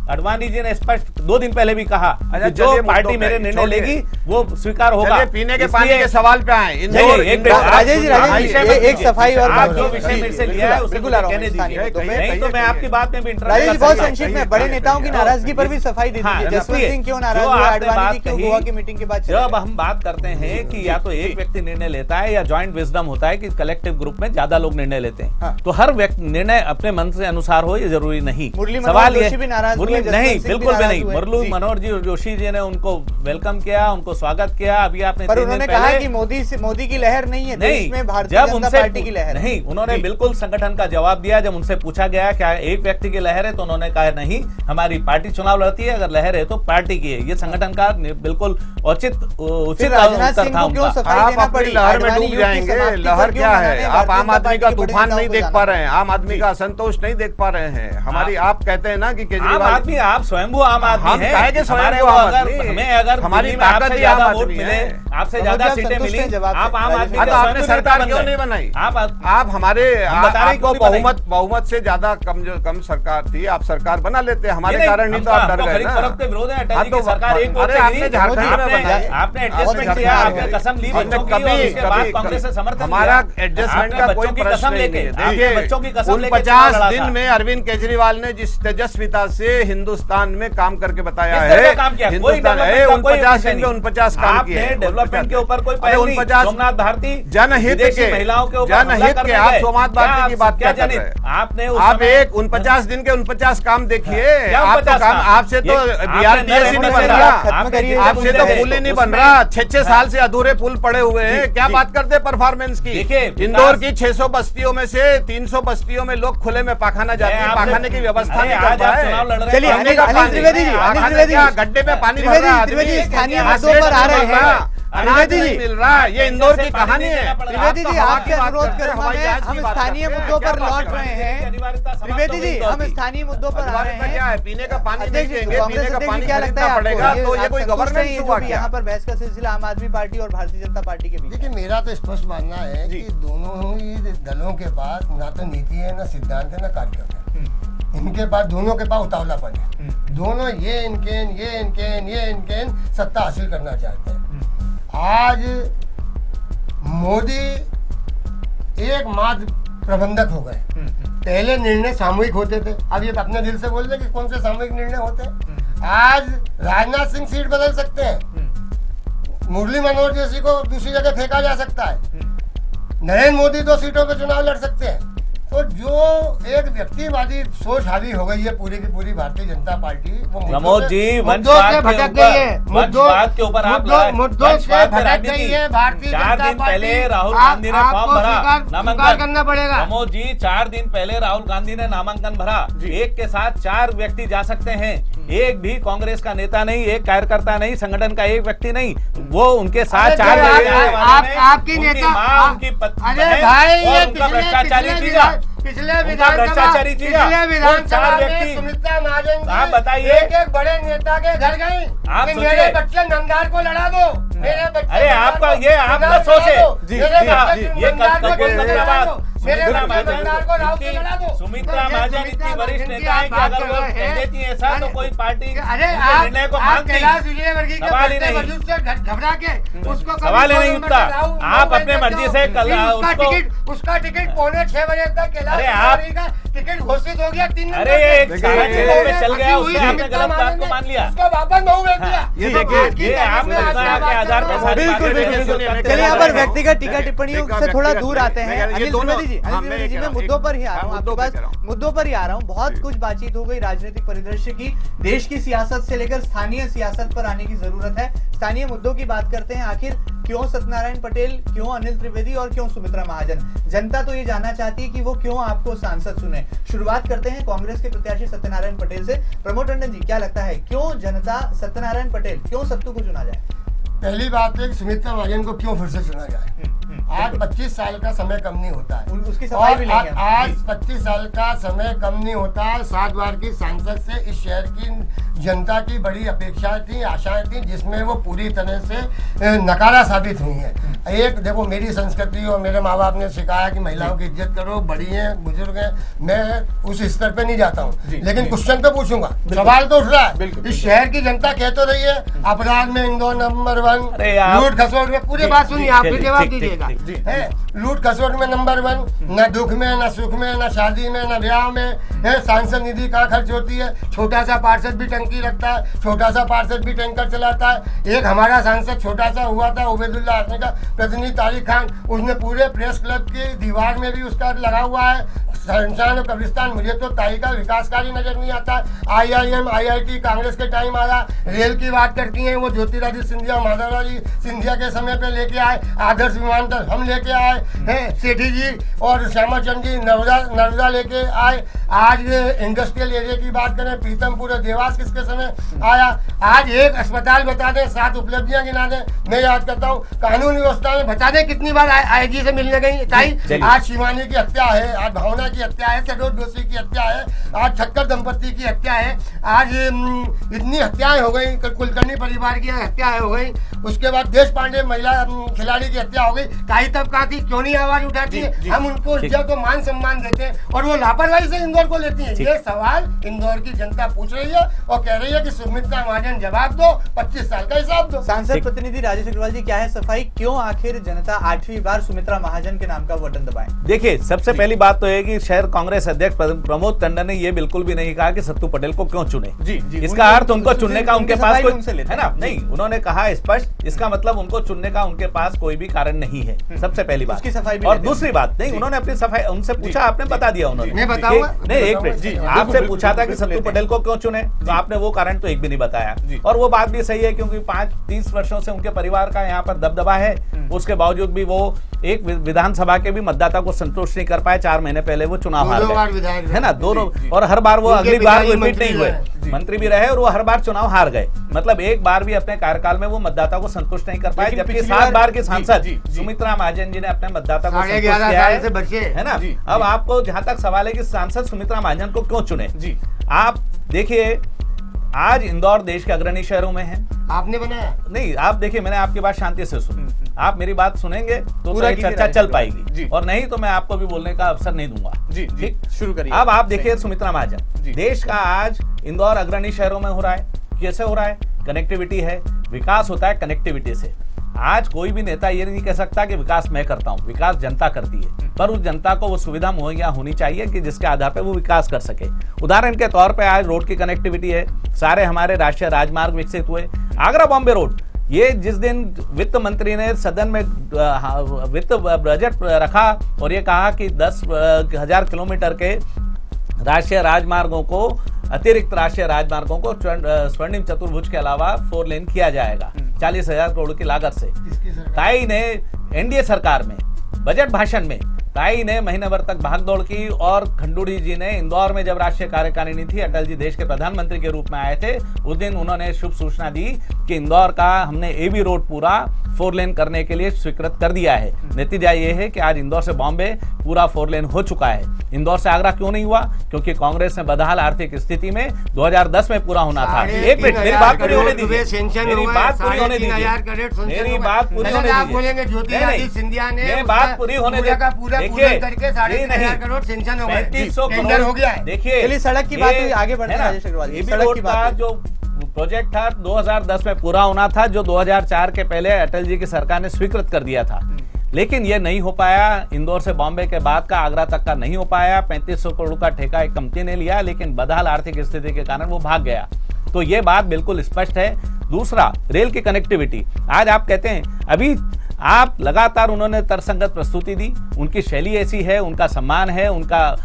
अडवाणी जी ने स्पष्ट 2 दिन पहले भी कहा कि जो पार्टी मेरे निर्णय लेगी वो स्वीकार होगा। पीने के पानी के सवाल पे आए राजेश जी, एक सफाई और आप जो विषय मेरे से लिया है उसे कहने दीजिए, नहीं तो मैं आपकी बात में भी राजेश बहुत संक्षिप्त में, बड़े नेताओं की नाराजगी पर भी सफाई दे दीजिए। जसवंत सिंह क्यों नाराज हुए? अडवाणी जी क्यों गोवा की मीटिंग के बाद? जब हम बात करते हैं कि या तो एक व्यक्ति निर्णय लेता है या जॉइंट विजडम होता है कि कलेक्टिव ग्रुप में ज्यादा लोग निर्णय लेते हैं, तो हर व्यक्ति निर्णय अपने मन से अनुसार हो ये जरूरी नहीं। सवाल ये नहीं, बिल्कुल भी नहीं। मुरली मनोहर जोशी जी ने उनको वेलकम किया, उनको स्वागत किया। अभी आपने उन्होंने कहा कि मोदी की लहर नहीं है देश में, भारतीय जनता पार्टी की लहर नहीं। उन्होंने बिल्कुल संगठन का जवाब दिया। जब उनसे पूछा गया क्या एक व्यक्ति की लहर है, तो उन्होंने कहा नहीं, हमारी पार्टी चुनाव लड़ती है, अगर लहर है तो पार्टी की है। ये संगठन का बिल्कुल उचित उत्तर था उनका। आप अपनी लहर में डूब जाएंगे। लहर क्या है? आप आम आदमी का तूफान नहीं देख पा रहे हैं, आम आदमी का असंतोष नहीं देख पा रहे हैं। हमारी, आप कहते हैं ना कि केजरीवाल आदमी, आप स्वयंभू आम आदमी हैं। हमारी ताकत ज्यादा वोट मिले, आपसे ज्यादा सीटें मिली, आप आम आदमी आपने सरकार क्यों नहीं बनाई? आप हमारे आपको बहुमत से ज्यादा कम सरकार थी, आप सरकार बना लेते। हमारे कारण नहीं तो आप डर गए ना। विरोध है, सरकार एक आपने झारखंड में बनाई, आपने एडजस्टमेंट किया, आपने कसम ली बच्चों की और उसके बाद कांग्रेस से समर्थन हमारा एडजस्टमेंट का कोई प्रश्न नहीं है। देखिए, बच्चों की कसम उन 50 दिन में अरविंद केजरीवाल ने जिस तेजस्विता से हिंदुस्तान में काम करके बताया है, हिंदुस्तान है, उन 50 दिन में 49 काम किए। डेवलपमेंट के ऊपर कोई पहल नहीं। 49 सोमनाथ भारती जनहित के महिलाओं के ऊपर जनहित के आप सोमनाथ भारती की बात क्या कर रहे हैं? आपने आप एक 49 दिन के 49 काम देखिए। आपका काम, आपसे तो बीआरटीएस ही नहीं बन रहा, आपसे तो पुल ही नहीं बन रहा। 6 साल से अधूरे पुल पड़े हुए हैं। क्या बात करते हैं परफॉर्मेंस की? इंदौर की 600 बस्तियों में से 300 बस्तियों में लोग खुले में पाखाना जाते हैं, पाखाने की व्यवस्था नहीं कर पाए। चलिए अनिल त्रिवेदी जी, गड्ढे में पानी भर रहा है, स्थानीय मुद्दों पर आ रहे हैं। त्रिवेदी जी मिल रहा है, ये इंदौर की कहानी है। त्रिवेदी जी, आपके अनुरोध कर हम स्थानीय मुद्दों पर लौट रहे हैं। त्रिवेदी जी, हम स्थानीय मुद्दों पर आ रहे हैं। क्या है, पीने का पानी नहीं देंगे, पीने का पानी क्या लगता है पड़ेगा, तो ये कोई गवर्नेंस हुआ क्या? यहाँ पर बहस का सिलसिला आम आदमी पार्टी और भारतीय जनता पार्टी के बीच। देखिए, मेरा तो स्पष्ट मानना है कि दोनों ही दलों के पास ना तो नीति है, ना सिद्धांत है, ना कार्यक्रम है। इनके पास, दोनों के पास उतावलापन है। दोनों ये इनके सत्ता हासिल करना चाहते हैं। आज मोदी एकमात्र प्रबंधक हो गए। पहले निर्णय सामूहिक होते थे, अब ये अपने दिल से बोल रहे कि कौन से सामूहिक निर्णय होते हैं। आज राजनाथ सिंह सीट बदल सकते हैं, मुरली मनोहर जोशी को दूसरी जगह फेंका जा सकता है, नरेंद्र मोदी 2 सीटों पे चुनाव लड़ सकते हैं। तो जो एक व्यक्तिवादी सोच हावी हो गई है पूरी की पूरी भारतीय जनता पार्टी, वो प्रमोद जी मुद्दों से भटक गई है। मुद्दों के ऊपर मुद्दों से भटक गई है भारतीय जनता पार्टी। पहले राहुल गांधी ने फॉर्म भरा, नामांकन करना पड़ेगा। प्रमोद जी, 4 दिन पहले राहुल गांधी ने नामांकन भरा। एक के साथ 4 व्यक्ति जा सकते हैं। एक भी कांग्रेस का नेता नहीं, एक कार्यकर्ता नहीं, संगठन का एक व्यक्ति नहीं, वो उनके साथ 4 आपकी नेता, अरे भाई, ये पिछले विधानसभा में सुमित्रा महाजन आप बताइए, एक बड़े नेता के घर गई कि मेरे बच्चे नंगार को लड़ा दो, मेरे बच्चे। अरे आपका ये आप सोच है, सुमित्रा महाजन इतनी वरिष्ठ नेता है कि अगर वो कह देती है ऐसा तो कोई पार्टी निर्णय को मानती घबरा के उसको सवाल ही नहीं उठता। आप अपने मर्जी से उसका टिकट 5:45 बजे तक अरे आप टिकट घोषित हो गया 3 अरे एक चल गया, उसने आपने गलत बात को मान लिया, उसको वापस नहीं भेज दिया। ये देखिए, ये आप के आधार पर बिल्कुल। चलिए यहाँ पर व्यक्तिगत टीका टिप्पणियों से थोड़ा दूर आते हैं। अनिल त्रिवेदी जी, मैं मुद्दों पर ही आ रहा हूँ, आपके पास मुद्दों पर ही आ रहा हूँ। बहुत कुछ बातचीत हो गई राजनीतिक परिदृश्य की, देश की सियासत से लेकर स्थानीय सियासत पर आने की जरूरत है। स्थानीय मुद्दों की बात करते हैं। आखिर क्यों सत्यनारायण पटेल, क्यों अनिल त्रिवेदी और क्यों सुमित्रा महाजन? जनता तो ये जानना चाहती है कि वो क्यों आपको सांसद चुने। शुरुआत करते हैं कांग्रेस के प्रत्याशी सत्यनारायण पटेल से। प्रमोद टंडन जी, क्या लगता है क्यों जनता सत्यनारायण पटेल, क्यों सत्तू को चुना जाए? पहली बात है कि सुमित्रा महाजन को क्यों फिर से चुना जाए। आज 25 साल का समय कम नहीं होता है, उसकी सफाई भी लेंगे। आज 25 साल का समय कम नहीं होता है। 7 बार की सांसद से इस शहर की जनता की बड़ी अपेक्षाएं थी, आशाएं थी, जिसमें वो पूरी तरह से नकारा साबित हुई है। एक देखो, मेरी संस्कृति और मेरे माँ बाप ने सिखाया कि महिलाओं की इज्जत करो, बड़ी हैं, बुजुर्ग हैं। मैं उस स्तर पे नहीं जाता हूँ, लेकिन क्वेश्चन तो पूछूंगा, सवाल तो उठ रहा है। इस शहर की जनता कह तो रही है अपराध में इंदौर नंबर 1, लूट खसोट में, पूरी बात सुनिए, आप फिर जवाब दीजिएगा। लूट खसोट में नंबर 1, न दुख में, न सुख में, न शादी में, न ब्याह में है। सांसद निधि कहाँ खर्च होती है? छोटा सा पार्षद भी टंकी रखता है, छोटा सा पार्षद भी टैंकर चलाता है। एक हमारा सांसद छोटा सा हुआ था, उबैदुल्ला हसन का प्रतिनिधि तारिक खान, उसने पूरे प्रेस क्लब की दीवार में भी उसका लगा हुआ है शमशान और कब्रिस्तान। मुझे तो ताई का विकासकारी नजर नहीं आता। IIM IIT कांग्रेस के टाइम आया। रेल की बात करती हैं, वो ज्योतिरादित्य सिंधिया, माधवराव सिंधिया के समय पे लेके आए। आदर्श विमानतल हम लेके आए हैं, सेठी जी और श्यामाचंद जी नर्मदा लेके आए। आज इंडस्ट्रियल एरिया की बात करें, पीतमपुर देवास किसके समय आया? आज एक अस्पताल बता दें, 7 उपलब्धियां गिना दें। मैं याद करता हूँ कानून व्यवस्था में बता दें कितनी बार IG से मिलने गई ताई। आज शिवानी की हत्या है, आज भावना की हत्या है, सरोज जोशी की हत्या है, आज ठक्कर दंपति की हत्या है, आज इतनी हत्याएं हो गई, कुलकर्णी परिवार की हत्याएं हो गई, उसके बाद देश पांडे महिला खिलाड़ी की हत्या हो गई। काई तब कहा थी क्यों नहीं आवाज उठाती है? हम उनको इज्जत को मान सम्मान देते हैं और वो लापरवाही से इंदौर को लेती है। ये सवाल इंदौर की जनता पूछ रही है और कह रही है कि सुमित्रा महाजन जवाब दो, 25 साल का हिसाब दो। सांसद प्रतिनिधि राजेश अग्रवाल जी, क्या है सफाई, क्यों आखिर जनता 8वीं बार सुमित्रा महाजन के नाम का बटन दबाए? देखिए, सबसे पहली बात तो है कि शहर कांग्रेस अध्यक्ष प्रमोद टंडन ने ये बिल्कुल भी नहीं कहा कि सत्तू पटेल को क्यों चुने। इसका अर्थ उनको चुनने का उनके पास कोई है ना, नहीं, उन्होंने कहा स्पष्ट, इसका मतलब उनको चुनने का उनके पास कोई भी कारण नहीं है। सबसे पहली बात। और दूसरी बात, नहीं, उन्होंने अपनी सफाई उनसे पूछा, आपने बता दिया उन्होंने। नहीं, एक मिनट, आपसे पूछा था कि सत्तू पटेल को क्यों चुने, तो आपने वो कारण तो एक भी नहीं बताया। और वो बात भी सही है, क्योंकि 30 वर्षों से उनके परिवार का यहाँ पर दबदबा है, उसके बावजूद भी वो एक विधानसभा के भी मतदाता को संतुष्ट नहीं कर पाए। 4 महीने पहले वो चुनाव हार गए, है ना, दोनों, और हर बार वो अगली बार रिपीट नहीं हुए, मंत्री भी रहे और वो हर बार चुनाव हार गए। मतलब एक बार भी अपने कार्यकाल में वो मतदाता को संतुष्ट नहीं कर पाए, जबकि 7 बार के सांसद सुमित्रा महाजन जी ने अपने मतदाता को संतुष्ट किया है ना। अब आपको जहां तक सवाल है कि सांसद सुमित्रा महाजन को क्यों चुने, आप देखिए, आज इंदौर देश के अग्रणी शहरों में है। आपने बनाया नहीं, आप देखिए, मैंने आपकी बात शांति से सुनी, आप मेरी बात सुनेंगे तो चर्चा चल पाएगी, और नहीं तो मैं आपको भी बोलने का अवसर नहीं दूंगा। ठीक, शुरू करिए। अब आप देखिए, सुमित्रा महाजन, देश का आज इंदौर अग्रणी शहरों में हो रहा है। कैसे हो रहा है? कनेक्टिविटी है, विकास होता है कनेक्टिविटी से। आज कोई भी नेता ये नहीं कह सकता कि विकास मैं करता हूं, विकास जनता करती है, पर उस जनता को वो सुविधा मुहैया होनी चाहिए कि जिसके आधार पर वो विकास कर सके। उदाहरण के तौर पे आज रोड की कनेक्टिविटी है, सारे हमारे राष्ट्रीय राजमार्ग विकसित हुए। आगरा बॉम्बे रोड, ये जिस दिन वित्त मंत्री ने सदन में वित्त बजट रखा और ये कहा कि 10,000 किलोमीटर के राष्ट्रीय राजमार्गों को, अतिरिक्त राष्ट्रीय राजमार्गों को स्वर्णिम चतुर्भुज के अलावा 4 लेन किया जाएगा 40,000 करोड़ की लागत से। ताई ने एनडीए सरकार में बजट भाषण में ताई ने महीने भर तक भागदौड़ की, और खंडूड़ी जी ने इंदौर में जब राष्ट्रीय कार्यकारिणी थी, अटल जी देश के प्रधानमंत्री के रूप में आए थे, उस दिन उन्होंने शुभ सूचना दी कि इंदौर का हमने एबी रोड पूरा 4 लेन करने के लिए स्वीकृत कर दिया है। नतीजा ये है कि आज इंदौर से बॉम्बे पूरा 4 लेन हो चुका है। इंदौर से आगरा क्यों नहीं हुआ? क्योंकि कांग्रेस ने बदहाल आर्थिक स्थिति में 2010 में पूरा होना था। एक मिनट, मेरी बात पूरी होने दीजिए, मेरी बात पूरी होने दीजिए, मेरी बात पूरी होने दीजिए, बात पूरी होने दीजिए। देखिए, 3500 करोड़ हो गया। देखिए, सड़क की बात आगे बढ़ना है राजेश अग्रवाल जी। सड़क की बात, जो प्रोजेक्ट था 2010 में पूरा होना था, जो 2004 के पहले अटल जी की सरकार ने स्वीकृत कर दिया था, लेकिन ये नहीं हो पाया। इंदौर से बॉम्बे के बाद का आगरा तक का नहीं हो पाया। 3500 करोड़ का ठेका एक कंपनी ने लिया, लेकिन बदहाल आर्थिक स्थिति के कारण वो भाग गया। तो ये बात बिल्कुल स्पष्ट है। दूसरा, रेल की कनेक्टिविटी, आज आप कहते हैं, अभी आप लगातार, उन्होंने तर्कसंगत प्रस्तुति दी, उनकी शैली ऐसी है, उनका सम्मान है, उनका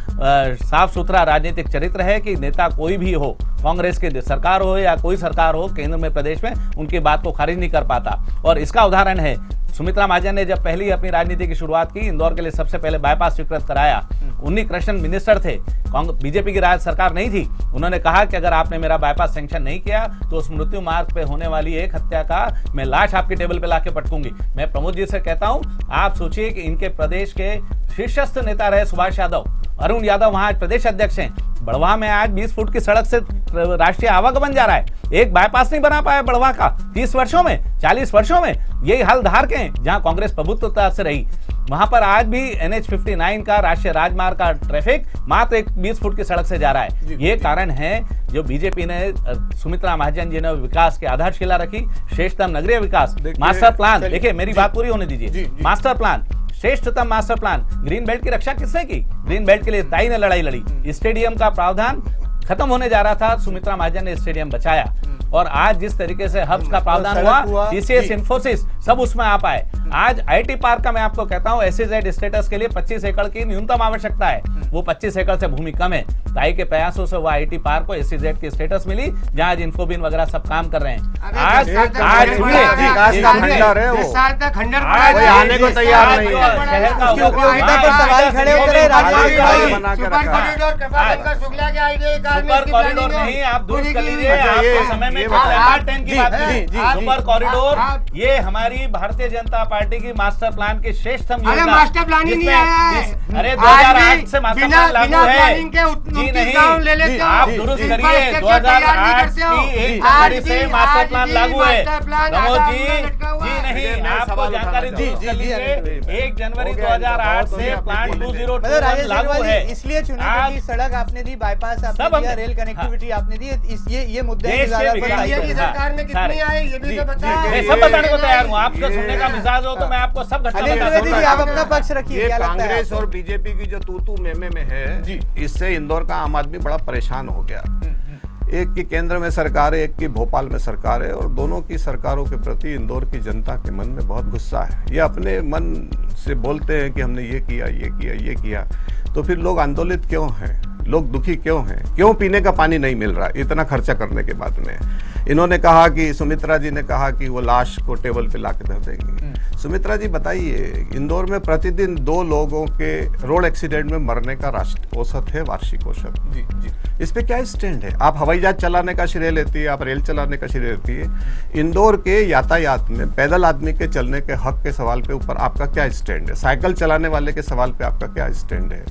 साफ सुथरा राजनीतिक चरित्र है कि नेता कोई भी हो, कांग्रेस की सरकार हो या कोई सरकार हो केंद्र में, प्रदेश में, उनकी बात को खारिज नहीं कर पाता। और इसका उदाहरण है, सुमित्रा महाजन ने जब पहली अपनी राजनीति की शुरुआत की, इंदौर के लिए सबसे पहले बाईपास स्वीकृत कराया। उन्नी कृष्णन मिनिस्टर थे, बीजेपी की राज्य सरकार नहीं थी। उन्होंने कहा कि अगर आपने मेरा बाईपास सैंक्शन नहीं किया तो उस मृत्यु मार्ग पे होने वाली एक हत्या का मैं लाश आपकी टेबल पे लाके पटकूंगी। मैं प्रमोद जी से कहता हूं, आप सोचिए कि इनके प्रदेश के शीर्षस्थ नेता रहे सुभाष यादव, अरुण यादव वहां प्रदेश अध्यक्ष हैं। बड़वा में आज 20 फुट की सड़क से राष्ट्रीय आवागमन जा रहा है। एक बाईपास नहीं बना पाया बड़वा का 30 वर्षों में, 40 वर्षों में। यही हाल धार के हैं जहां कांग्रेस प्रभुत्वता से रही, वहां पर आज भी NH59 का राष्ट्रीय राजमार्ग का ट्रैफिक मात्र एक 20 फुट की सड़क से जा रहा है। ये कारण है जो बीजेपी ने, सुमित्रा महाजन जी ने विकास की आधारशिला रखी, श्रेष्ठतम नगरीय विकास मास्टर प्लान। देखिए, मेरी बात पूरी होने दीजिए। मास्टर प्लान, श्रेष्ठतम मास्टर प्लान, ग्रीन बेल्ट की रक्षा किसने की? ग्रीन बेल्ट के लिए ताई ने लड़ाई लड़ी। स्टेडियम का प्रावधान खत्म होने जा रहा था, सुमित्रा महाजन ने स्टेडियम बचाया। और आज जिस तरीके से हब्स का प्रावधान हुआ, TCS, इन्फोसिस सब उसमें आ पाए। आज IT पार्क का मैं आपको कहता हूं, SEZ स्टेटस के लिए 25 एकड़ की न्यूनतम आवश्यकता है, वो 25 एकड़ से भूमि कम है। ताई के प्रयासों से वो IT पार्क को SEZ की स्टेटस मिली, जहां आज इन्फोबिन वगैरह सब काम कर रहे हैं। आज आने को तैयार नहीं है। सुपर कॉरिडोर नहीं, आप दूर कर लीजिए, आपको समय हमने ये नंबर 10 की बात की, जी, सुपर कॉरिडोर, ये हमारी भारतीय जनता पार्टी की मास्टर प्लान की श्रेष्ठतम योजना। अरे मास्टर प्लान ही नहीं आया है। अरे 2008 से मास्टर प्लान लागू है जी, नहीं आप दुरुस्त करिए, 2008 की 1 जनवरी से मास्टर प्लान लागू है प्रमोद जी नहीं, आपको जानकारी दुरुस्त कर लीजिए, 1 जनवरी 2008 से प्लान 2021 लागू है। इसलिए चुनाव की सड़क आपने दी, बाईपास आपने दिया, रेल कनेक्टिविटी आपने दी, ये मुद्दे सरकार में कितनी आई ये भी तो बताएं। मैं सब बताने को तैयार हूँ, आपका सुनने का मिजाज हो तो मैं आपको सब घटना बताऊंगा। आप अपना पक्ष रखिए। कांग्रेस और बीजेपी की जो तू में है, इससे इंदौर का आम आदमी बड़ा परेशान हो गया। एक की केंद्र में सरकार है, एक की भोपाल में सरकार है, और दोनों की सरकारों के प्रति इंदौर की जनता के मन में बहुत गुस्सा है। ये अपने मन से बोलते हैं कि हमने ये किया, ये किया, ये किया, तो फिर लोग आंदोलित क्यों हैं, लोग दुखी क्यों हैं, क्यों पीने का पानी नहीं मिल रहा इतना खर्चा करने के बाद में। इन्होंने कहा कि सुमित्रा जी ने कहा कि वो लाश को टेबल पे लाके धर देंगी। सुमित्रा जी बताइए, इंदौर में प्रतिदिन 2 लोगों के रोड एक्सीडेंट में मरने का राष्ट्रीय औसत है, वार्षिक औसत। जी जी, इस पे क्या स्टैंड है? आप हवाई जहाज चलाने का श्रेय लेती है, आप रेल चलाने का श्रेय लेती है, इंदौर के यातायात में पैदल आदमी के चलने के हक के सवाल पे ऊपर आपका क्या स्टैंड है? साइकिल चलाने वाले के सवाल पे आपका क्या स्टैंड है?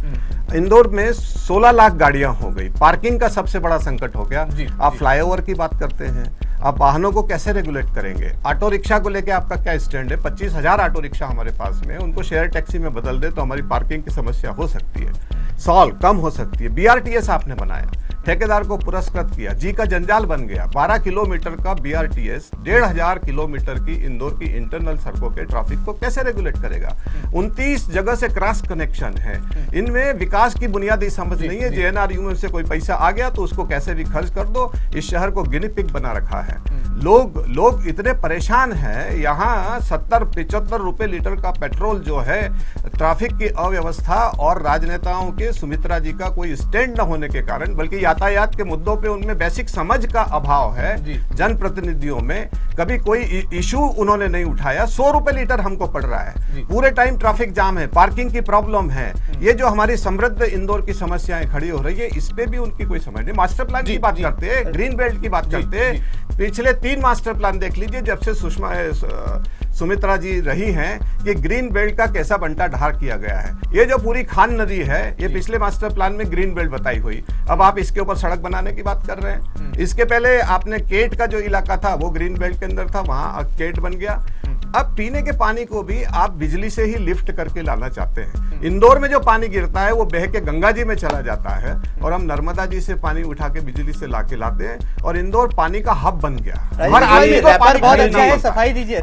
इंदौर में 16 लाख गाड़ियां हो गई, पार्किंग का सबसे बड़ा संकट हो गया। आप फ्लाईओवर की बात करते हैं, आप वाहनों को कैसे रेगुलेट करेंगे? ऑटो रिक्शा को लेके आपका क्या स्टैंड है? 25,000 ऑटो रिक्शा हमारे पास में, उनको शेयर टैक्सी में बदल दे तो हमारी पार्किंग की समस्या हो सकती है, सॉल्व कम हो सकती है। BRTS आपने बनाया, ठेकेदार को पुरस्कृत किया, जी का जंजाल बन गया। 12 किलोमीटर का BRTS, 1,500 किलोमीटर की इंदौर की इंटरनल सड़कों के ट्रैफिक को कैसे रेगुलेट करेगा? 29 जगह से क्रॉस कनेक्शन है, इनमें विकास की बुनियादी समझ नहीं है। JNRU में से कोई पैसा आ गया तो उसको कैसे भी खर्च कर दो, इस शहर को गिनी पिग बना रखा है। लोग इतने परेशान हैं, यहाँ 70-75 रुपए लीटर का पेट्रोल जो है, ट्रैफिक की अव्यवस्था और राजनेताओं के, सुमित्रा जी का कोई स्टैंड न होने के कारण, बल्कि यातायात के मुद्दों पे उनमें बेसिक समझ का अभाव है। जनप्रतिनिधियों में कभी कोई इशू उन्होंने नहीं उठाया। 100 रुपए लीटर हमको पड़ रहा है, पूरे टाइम ट्रैफिक जाम है, पार्किंग की प्रॉब्लम है, ये जो हमारी समृद्ध इंदौर की समस्याएं खड़ी हो रही है, इस पे भी उनकी कोई समझ नहीं। मास्टर प्लान की बात करते हैं, ग्रीन बेल्ट की बात करते हैं, पिछले 3 मास्टर प्लान देख लीजिए जब से सुमित्रा जी रही हैं, कि ग्रीन बेल्ट का कैसा बंटा ढार किया गया है। ये जो पूरी खान नदी है, ये पिछले मास्टर प्लान में ग्रीन बेल्ट बताई हुई, अब आप इसके ऊपर सड़क बनाने की बात कर रहे हैं। इसके पहले आपने केट का जो इलाका था वो ग्रीन बेल्ट के अंदर था, वहां केट बन गया। अब पीने के पानी को भी आप बिजली से ही लिफ्ट करके लाना चाहते हैं। इंदौर में जो पानी गिरता है वो बह के गंगा जी में चला जाता है, और हम नर्मदा जी से पानी उठा के बिजली से लाके लाते हैं, और इंदौर पानी का हब बन गया। हर आदमी को पानी बहुत अच्छा है, सफाई दीजिए।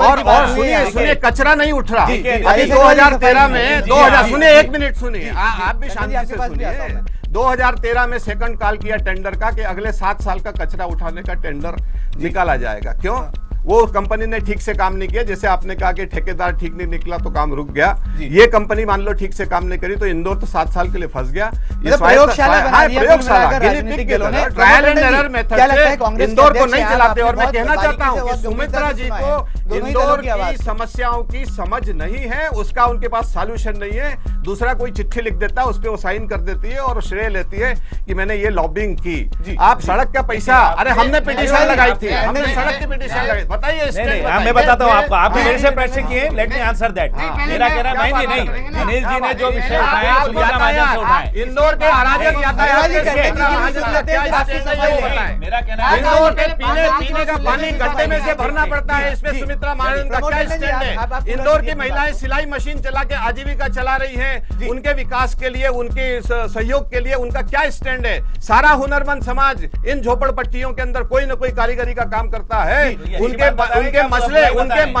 और सुनिए, कचरा नहीं उठ रहा। अभी 2013 में 2000 सुनिए, 1 मिनट सुनिए, आप भी शांति से सुनिए। 2013 में सेकंड कॉल किया टेंडर का कि अगले 7 साल का कचरा उठाने का टेंडर निकाला जाएगा। क्यों? वो कंपनी ने ठीक से काम नहीं किया। जैसे आपने कहा कि ठेकेदार ठीक नहीं निकला तो काम रुक गया, ये कंपनी मान लो ठीक से काम नहीं करी तो इंदौर तो 7 साल के लिए फंस गया। प्रयोगशाला ट्रायल एंड एरर मेथड से इंदौर को नहीं चलाते। और मैं कहना चाहता हूँ कि सुमित्रा जी को इंदौर की समस्याओं की समझ नहीं है, उसका उनके पास सॉल्यूशन नहीं है। दूसरा कोई चिट्ठी लिख देता है, उस पर वो साइन कर देती है और श्रेय लेती है कि मैंने ये लॉबिंग की। आप सड़क का पैसा, अरे हमने पिटीशन लगाई थी, हमने सड़क की पिटीशन लगाई, बताइए। मैं बताता हूँ आपको, आपने मेरे से प्रश्न किए, लेट मी आंसर दैट। मेरा कहना है नहीं, अनिल जी ने जो विषय उठाए सुमित्रा महाजन से उठाए। इंदौर के अराजक यातायात मेरा कहना है इंदौर के पीने का पानी गड्ढे में से भरना पड़ता है, इसमें सुमित्रा महाजन का क्या स्टैंड है? इंदौर की महिलाएं सिलाई मशीन चला के आजीविका चला रही हैं, उनके विकास के लिए, उनके सहयोग के लिए उनका क्या स्टैंड है? सारा हुनरमंद समाज इन झोपड़पट्टियों के अंदर कोई न कोई कारीगरी का काम करता है। उनके मसले उनके कोई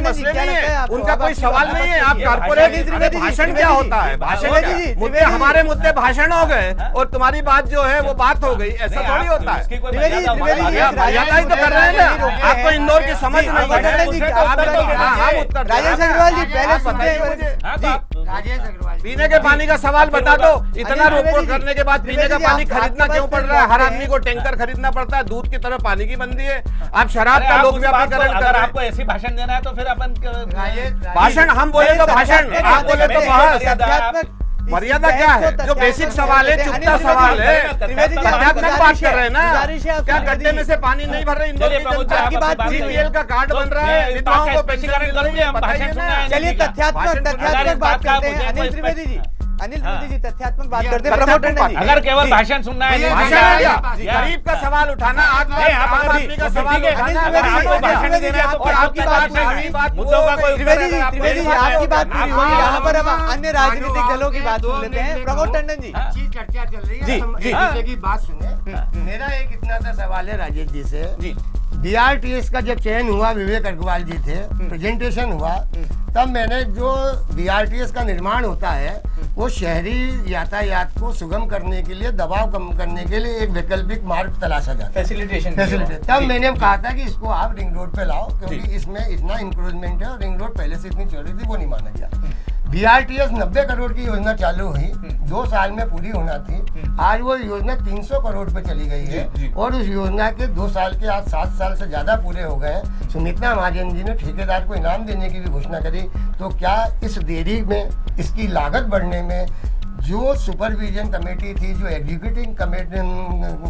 मसले नहीं है, उनका कोई सवाल नहीं है। आप कारपोरेट भाषण क्या होता है? भाषण मुद्दे, हमारे मुद्दे भाषण हो गए और तुम्हारी बात जो है वो बात हो गई, ऐसा थोड़ी होता है। मर्यादा ही तो कर रहे हैं ना, आपको इंदौर की समझ नहीं है। राजेश अग्रवाल जी पहले पीने के पानी का सवाल बता दो। इतना रोक करने के बाद पीने का पानी खरीदना क्यों पड़ रहा है? हर आदमी को टैंकर खरीदना पड़ता है, दूध की तरह पानी की बंदी है। आप शराब का लोक व्यापीकरण कर रहे हैं। आपको ऐसी भाषण देना है तो फिर अपन भाषण, हम बोले तो भाषण, आप बोले तो बहस। मर्यादा क्या है? जो बेसिक सवाल है, चुपता सवाल है, तथ्यात्मक बात कर रहे हैं ना। क्या गड्ढे में से पानी नहीं भर रहे इंदौर के जनता? बीपीएल का कार्ड बन रहा है, विधवाओं को पेंशन करेंगे, हम बताइए ना। चलिए तथ्यात्मक बात करते हैं अनिल त्रिवेदी जी। अनिल त्रिवेदी जी तथ्यात्मक बात करते हैं। प्रमोद टंडन जी, अगर केवल भाषण सुनना है, गरीब का सवाल उठाना, आम आदमी का सवाल उठाना, आपको भाषण देना है तो और आपकी बात मुद्दों का कोई त्रिवेदी जी आपकी बात पूरी हुई। यहाँ पर हम अन्य राजनीतिक दलों की बात सुन लेते हैं। प्रमोद टंडन जी, अच्छी चर्चा चल रही है, जी, हम जी, एक दूसरे की बात सुने। मेरा एक इतना सा सवाल है राजेश जी से। जी बीआरटीएस का जब चयन हुआ, विवेक अग्रवाल जी थे, प्रेजेंटेशन हुआ, तब मैंने जो बीआरटीएस का निर्माण होता है वो शहरी यातायात को सुगम करने के लिए, दबाव कम करने के लिए एक वैकल्पिक मार्ग तलाशा जाता है, फैसिलिटेशन। तब मैंने कहा था कि इसको आप रिंग रोड पे लाओ, क्योंकि इसमें इतना इंक्रोचमेंट है और रिंग रोड पहले से इतनी चल रही थी, वो नहीं माना गया। बीआरटीएस 90 करोड़ की योजना चालू हुई, 2 साल में पूरी होना थी। आज वो योजना 300 करोड़ पे चली गई है और उस योजना के 2 साल के आज 7 साल से ज्यादा पूरे हो गए हैं। सुमित्रा महाजन जी ने ठेकेदार को इनाम देने की भी घोषणा करी। तो क्या इस देरी में, इसकी लागत बढ़ने में जो सुपरविजन कमेटी थी, जो एग्जीक्यूटिव कमेटी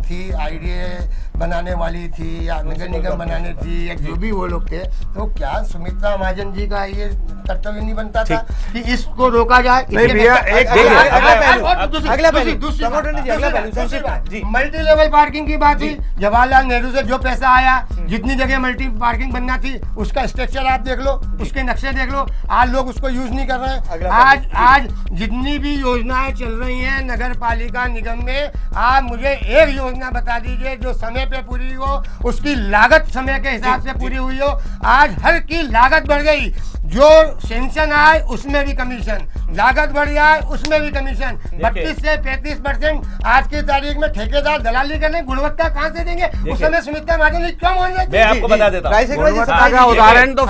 थी, आईडीए बनाने वाली थी या नगर निगम बनाने थी, या जो भी वो लोग थे, तो क्या सुमित्रा महाजन जी का ये कर्तव्य नहीं बनता था कि इसको रोका जाए? नहीं भैया, एक अगला मल्टी लेवल पार्किंग की बात हुई। जवाहरलाल नेहरू से जो पैसा आया, जितनी जगह मल्टी पार्किंग बनना थी, उसका स्ट्रक्चर आप देख लो, उसके नक्शे देख लो, आज लोग उसको यूज नहीं कर रहे हैं। आज जितनी भी योजनाएं चल रही हैं नगर पालिका निगम में, आप मुझे एक योजना बता दीजिए जो समय पे पूरी हो, उसकी लागत समय के हिसाब से पूरी हुई हो। आज हर की लागत बढ़ गई, जो सेंक्शन आए उसमें भी कमीशन, लागत बढ़ जाए उसमें भी कमीशन, 32 से 35%। आज की तारीख में ठेकेदार दलाली करने, गुणवत्ता कहाँ से देंगे? उस समय सुमित्रा महाजन जी क्यों मान रहे? मैं आपको बता देता हूँ, उदाहरण तो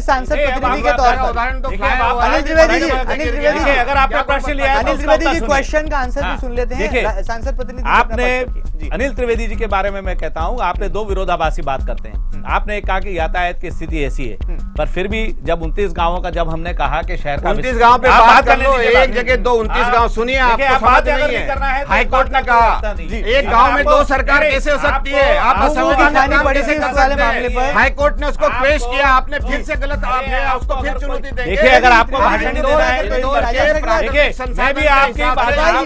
सांसद प्रतिनिधि के तौर पर उदाहरण तो अनिल त्रिवेदी जी, अगर आपने प्रश्न लिया है अनिल त्रिवेदी जी क्वेश्चन का आंसर भी सुन लेते हैं। सांसद प्रतिनिधि आपने अनिल त्रिवेदी जी के बारे में मैं कहता हूं, आपने 2 विरोधाभासी बात करते हैं। आपने कहा कि यातायात की स्थिति ऐसी है, पर फिर भी जब 29 गांवों का जब हमने कहा कि शहर का 29 गांव पे बात कर लो, एक जगह 29 गांव, सुनिए आपको समझ नहीं है। हाई कोर्ट ने कहा एक गांव में 2 सरकार कैसे हो सकती है? आप संवैधानिक काम कैसे कर सकते हैं? हाई कोर्ट ने उसको पेश किया, आपने फिर से गलत, उसको फिर चुनौती देंगे। देखिए, अगर आपको भाषण नहीं देना है तो देखिए, मैं भी आपकी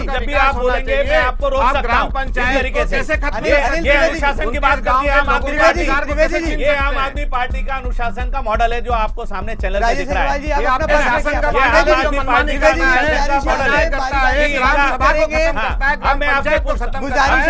जब भी आप बोलेंगे मैं आपको रोक सकता हूं। ग्राम पंचायत कैसे खत्म? ये अनुशासन की बात करती है आम आदमी पार्टी। ये आम आदमी पार्टी का अनुशासन का मॉडल है जो आपको सामने चैनल पे दिख रहा है। ये आपका शासन का मॉडल है जो मनमानी करता है, ग्राम सभा को खत्म करता है, मैं आपसे गुजारिश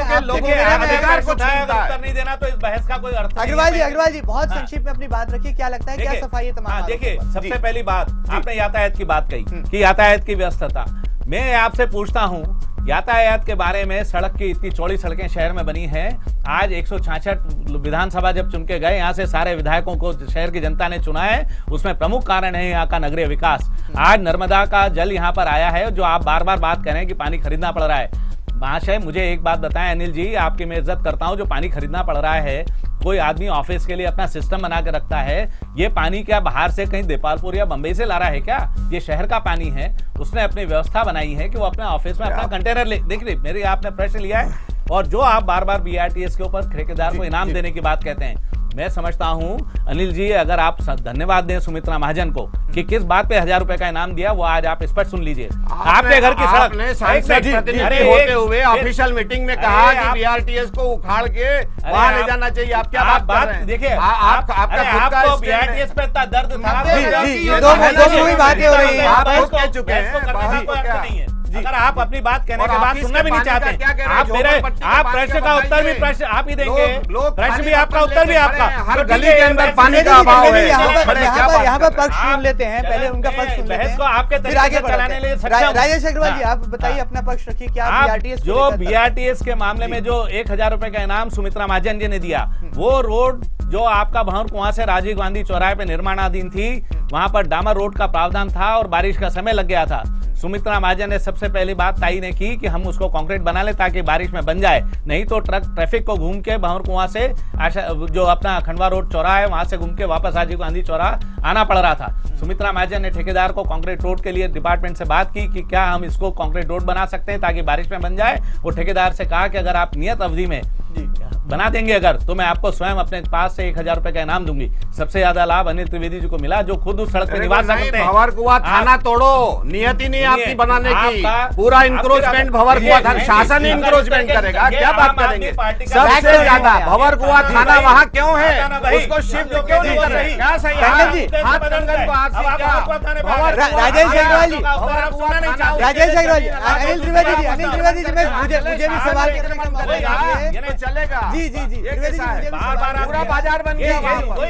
के लोगों के अधिकार को उत्तर नहीं देना तो इस बहस का कोई अर्थ नहीं। अग्रवाल जी बहुत संक्षिप्त में अपनी बात रखिए, क्या लगता है क्या सफाई है तमाम? देखिए, सबसे पहली बात आपने यातायात की बात कही कि यातायात की व्यस्तता। मैं आपसे पूछता हूं, यातायात के बारे में, सड़क की इतनी चौड़ी सड़कें शहर में बनी हैं। आज 166 विधानसभा जब चुन के गए, यहाँ से सारे विधायकों को शहर की जनता ने चुना है, उसमें प्रमुख कारण है यहाँ का नगरीय विकास। आज नर्मदा का जल यहाँ पर आया है, जो आप बार बार बात कर रहे हैं कि पानी खरीदना पड़ रहा है। महाशय, मुझे एक बात बताएं, अनिल जी, आपकी मैं इज्जत करता हूं, जो पानी खरीदना पड़ रहा है, कोई आदमी ऑफिस के लिए अपना सिस्टम बना के रखता है, ये पानी क्या बाहर से कहीं देपालपुर या बंबई से ला रहा है क्या? ये शहर का पानी है, उसने अपनी व्यवस्था बनाई है कि वो अपने ऑफिस में अपना कंटेनर ले। देखिए, मेरी आपने प्रश्न लिया है, और जो आप बार बार बीआरटीएस के ऊपर ठेकेदार को इनाम देने की बात कहते हैं, मैं समझता हूं अनिल जी, अगर आप धन्यवाद दें सुमित्रा महाजन को कि किस बात पे 1000 रुपए का इनाम दिया, वो आज आप स्पष्ट सुन लीजिए। आपने घर की सड़क सांसद प्रतिनिधि होते हुए ऑफिशियल मीटिंग में कहा कि बीआरटीएस को उखाड़ के वहां ले जाना चाहिए। आप क्या बात देखिए, आपका बीआरटीएस पे इतना दर्द था, दो बातें हो रही है, आप कह चुके हैं। अगर आप अपनी बात कहने के बाद सुनना भी नहीं चाहते, आप प्रश्न का उत्तर भी प्रश्न आप ही देंगे, प्रश्न भी आपका, उत्तर भी आपका। हर गली के अंदर पानी का अभाव है। यहाँ पर पक्ष सुन लेते हैं, पहले उनका पक्ष सुन लेते हैं, को आपके तरीके से चलाने लिए सक्षम। राजेश अग्रवाल जी, आप बताइए अपना पक्ष रखिए, क्या बीआरटीएस जो बीआरटीएस के मामले में जो 1000 रुपए का इनाम सुमित्रा महाजन जी ने दिया, वो रोड जो आपका भंवर कुआं से राजीव गांधी चौराहे पे निर्माणाधीन थी, वहां पर डामर रोड का प्रावधान था और बारिश का समय लग गया था। सुमित्रा महाजन ने सबसे पहली बात ताई ने की कि हम उसको कंक्रीट बना लें ताकि बारिश में बन जाए, नहीं तो ट्रैफिक को घूम के भंवर कुआं से जो अपना खंडवा रोड चौराहा है वहां से घूम के वापस राजीव गांधी चौराहा आना पड़ रहा था। सुमित्रा महाजन ने ठेकेदार को कंक्रीट रोड के लिए डिपार्टमेंट से बात की कि क्या हम इसको कंक्रीट रोड बना सकते हैं ताकि बारिश में बन जाए। वो ठेकेदार से कहा कि अगर आप नियत अवधि में बना देंगे अगर, तो मैं आपको स्वयं अपने पास से 1000 रुपए का इनाम दूंगी। सबसे ज्यादा लाभ अनिल त्रिवेदी जी को मिला जो खुद उस सड़क पे निवास करते हैं। भंवर कुआं थाना तोड़ो, नियति नहीं आपकी बनाने की, पूरा इंक्रोचमेंट भंवर कुआं थाना, शासन ही इंक्रोचमेंट करेगा, क्या बात करेंगे? सबसे ज्यादा भंवर कुआं थाना वहाँ क्यों है, उसको शिफ्ट क्यों नहीं कर रही? क्या सही है? हाथ कंगन को हाथ से क्या? राजेश अग्रवाल जी, राजेश अग्रवाल जी, अनिल त्रिवेदी जी, मुझे भी सवाल करने का मौका दीजिए। चलेगा जी जी जी, पूरा बाजार बन गया।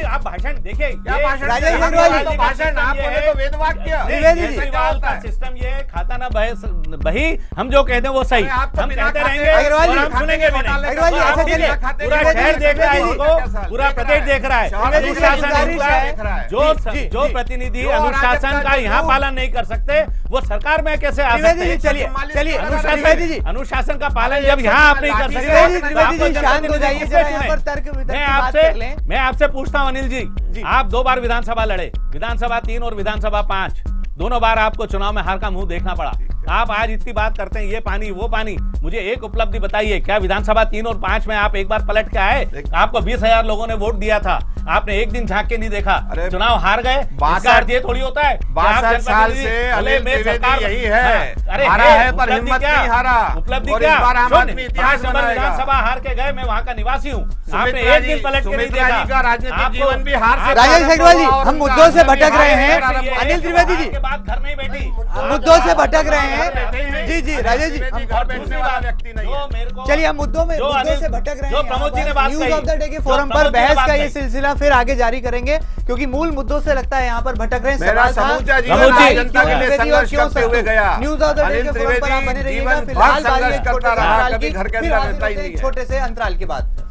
आप भाषण देखिए, क्या भाषण? राजेश अग्रवाल जी, भाषण आप बोले तो वेद वाक्य। त्रिवेदी जी, का सिस्टम ये खाता ना बही, हम जो कहते हैं वो सही, हम कहते रहेंगे अग्रवाल जी, और हम सुनेंगे भी नहीं। अग्रवाल जी, अच्छा चलिए, पूरा शहर देख रहा है इसको, पूरा प्रदेश देख रहा है। जो प्रतिनिधि अनुशासन का यहाँ पालन नहीं कर सकते वो सरकार में कैसे आ सकते हैं? चलिए अनुशासन का पालन जब यहाँ आप नहीं कर सकते, शांत हो जाइए जरा, यहाँ पर तर्क मैं आपसे पूछता हूँ अनिल जी, आप 2 बार विधानसभा लड़े, विधानसभा 3 और विधानसभा 5, दोनों बार आपको चुनाव में हार का मुंह देखना पड़ा। आप आज इतनी बात करते हैं ये पानी वो पानी, मुझे एक उपलब्धि बताइए, क्या विधानसभा 3 और 5 में आप एक बार पलट के आए? आपको 20,000 लोगों ने वोट दिया था, आपने एक दिन झांक के नहीं देखा, चुनाव हार गए। इसका अर्थ ये थोड़ी होता है 62 साल से अनिल त्रिवेदी यही है, हारा है पर हिम्मत नहीं हारा। उपलब्धि और क्या? इस बार आम आदमी इतिहास बनाएगा। विधानसभा हार के गए, मैं वहाँ का निवासी हूँ, आपने एक दिन पलट के नहीं देखा। का राजनीतिक जीवन भी हार से। राजेश अग्रवाल जी, हम मुद्दों से भटक रहे हैं। अनिल त्रिवेदी जी, के बाद घर नहीं बैठी, मुद्दों से भटक रहे हैं। जी जी, राजेश जी, चलिए हम मुद्दों से भटक रहे हैं। प्रमोद जी ने बात न्यूज ऑफ द डे के फोरम पर बहस का ये सिलसिला फिर आगे जारी करेंगे क्योंकि मूल मुद्दों से लगता है यहाँ पर भटक रहे हैं। मेरा समूचा जीवन जनता के लिए संघर्ष करते हुए गया। न्यूज ऑफ द डे के फोरम पर आप बने रहिएगा। फिलहाल बारी एक छोटे से अंतराल की, घर के फिर अंदर आगे रहता ही बढ़ते नहीं हैं है। छोटे से अंतराल के बाद।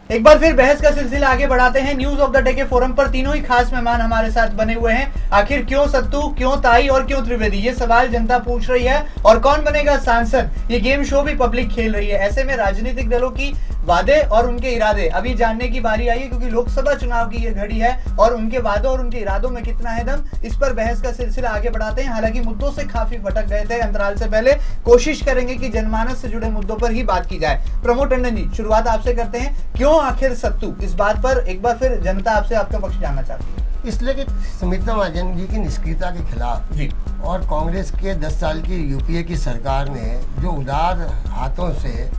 एक बार फिर बहस का सिलसिला आगे बढ़ाते हैं। न्यूज ऑफ द डे के फोरम पर तीनों ही खास मेहमान हमारे साथ बने हुए हैं। आखिर क्यों सत्तू, क्यों ताई और क्यों त्रिवेदी, ये सवाल जनता पूछ रही है। और कौन बनेगा सांसद, ये गेम शो भी पब्लिक खेल रही है। ऐसे में राजनीतिक दलों की वादे और उनके इरादे अभी जानने की बारी आई है क्योंकि लोकसभा चुनाव की ये घड़ी है और उनके वादों और उनके इरादों में कितना है दम, इस पर बहस का सिलसिला आगे बढ़ाते हैं। हालांकि मुद्दों से काफी भटक गए थे अंतराल से पहले, कोशिश करेंगे कि जनमानस से जुड़े मुद्दों पर ही बात की जाए। प्रमोद टंडन जी, शुरुआत आपसे करते हैं। क्यों आखिर सत्तू, इस बात पर एक बार फिर जनता आपसे आपका पक्ष जानना चाहती है। इसलिए कि सुमित्रा महाजन जी की निष्क्रियता के खिलाफ जी, और कांग्रेस के 10 साल की यूपीए की सरकार ने जो उदार हाथों से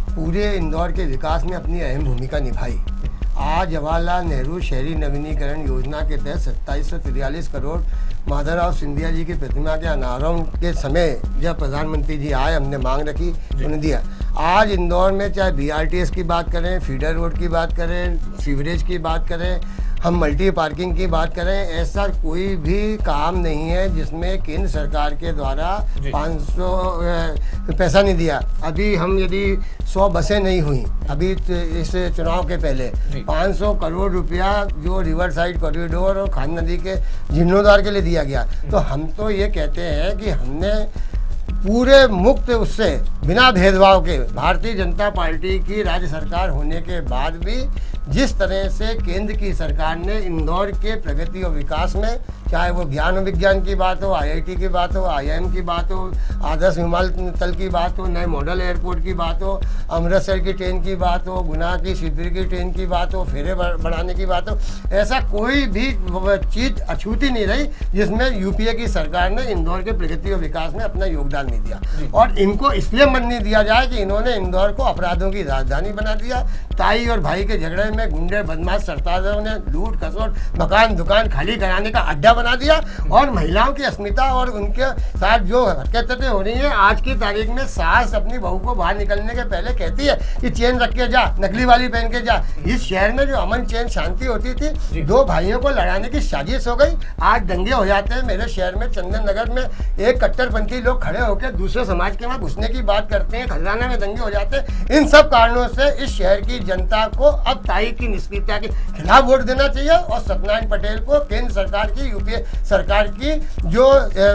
पूरे इंदौर के विकास में अपनी अहम भूमिका निभाई। आज जवाहरलाल नेहरू शहरी नवीनीकरण योजना के तहत 2743 करोड़ माधवराव सिंधिया जी की प्रतिमा के अनावरण के समय जब प्रधानमंत्री जी आए, हमने मांग रखी, उन्हें दिया। आज इंदौर में चाहे BRTS की बात करें, फीडर रोड की बात करें, सीवरेज की बात करें, हम मल्टी पार्किंग की बात करें, ऐसा कोई भी काम नहीं है जिसमें केंद्र सरकार के द्वारा 500 पैसा नहीं दिया। अभी हम यदि 100 बसें नहीं हुई अभी इस चुनाव के पहले, 500 करोड़ रुपया जो रिवर साइड कॉरिडोर और खान नदी के जीर्णोद्धार के लिए दिया गया। तो हम तो ये कहते हैं कि हमने पूरे मुक्त उससे बिना भेदभाव के भारतीय जनता पार्टी की राज्य सरकार होने के बाद भी जिस तरह से केंद्र की सरकार ने इंदौर के प्रगति और विकास में, चाहे वो ज्ञान और विज्ञान की बात हो, IIT की बात हो, IIM की बात हो, आदर्श विमान तल की बात हो, नए मॉडल एयरपोर्ट की बात हो, अमृतसर की ट्रेन की बात हो, गुना की शिवपुरी की ट्रेन की बात हो, फेरे बढ़ाने की बात हो, ऐसा कोई भी चीज़ अछूती नहीं रही जिसमें यूपीए की सरकार ने इंदौर के प्रगति और विकास में अपना योगदान नहीं दिया। और इनको इसलिए मन नहीं दिया जाए कि इन्होंने इंदौर को अपराधों की राजधानी बना दिया। ताई और भाई के झगड़े में गुंडे बदमाश सरदारों ने लूट खसोट, मकान दुकान खाली कराने का अड्डा बना दिया। और महिलाओं की अस्मिता और उनके साथ जो हरकतें हो रही हैं, आज की तारीख में सास अपनी बहू को बाहर निकलने के पहले कहती है कि चेन रख के जा, नकली वाली पहन के जा। इस शहर में जो अमन चैन शांति होती थी, दो भाइयों को लड़ाने की साजिश हो गई, आज दंगे हो जाते हैं। मेरे शहर में चंदन नगर में एक कट्टरपंथी लोग खड़े होकर दूसरे समाज के वहां घुसने की बात करते हैं, खजराना में दंगे हो जाते हैं। इन सब कारणों से इस शहर की जनता को अब ताई की निष्क्रियता के खिलाफ वोट देना चाहिए और सत्यनारायण पटेल को केंद्र सरकार की, यूपीए सरकार की जो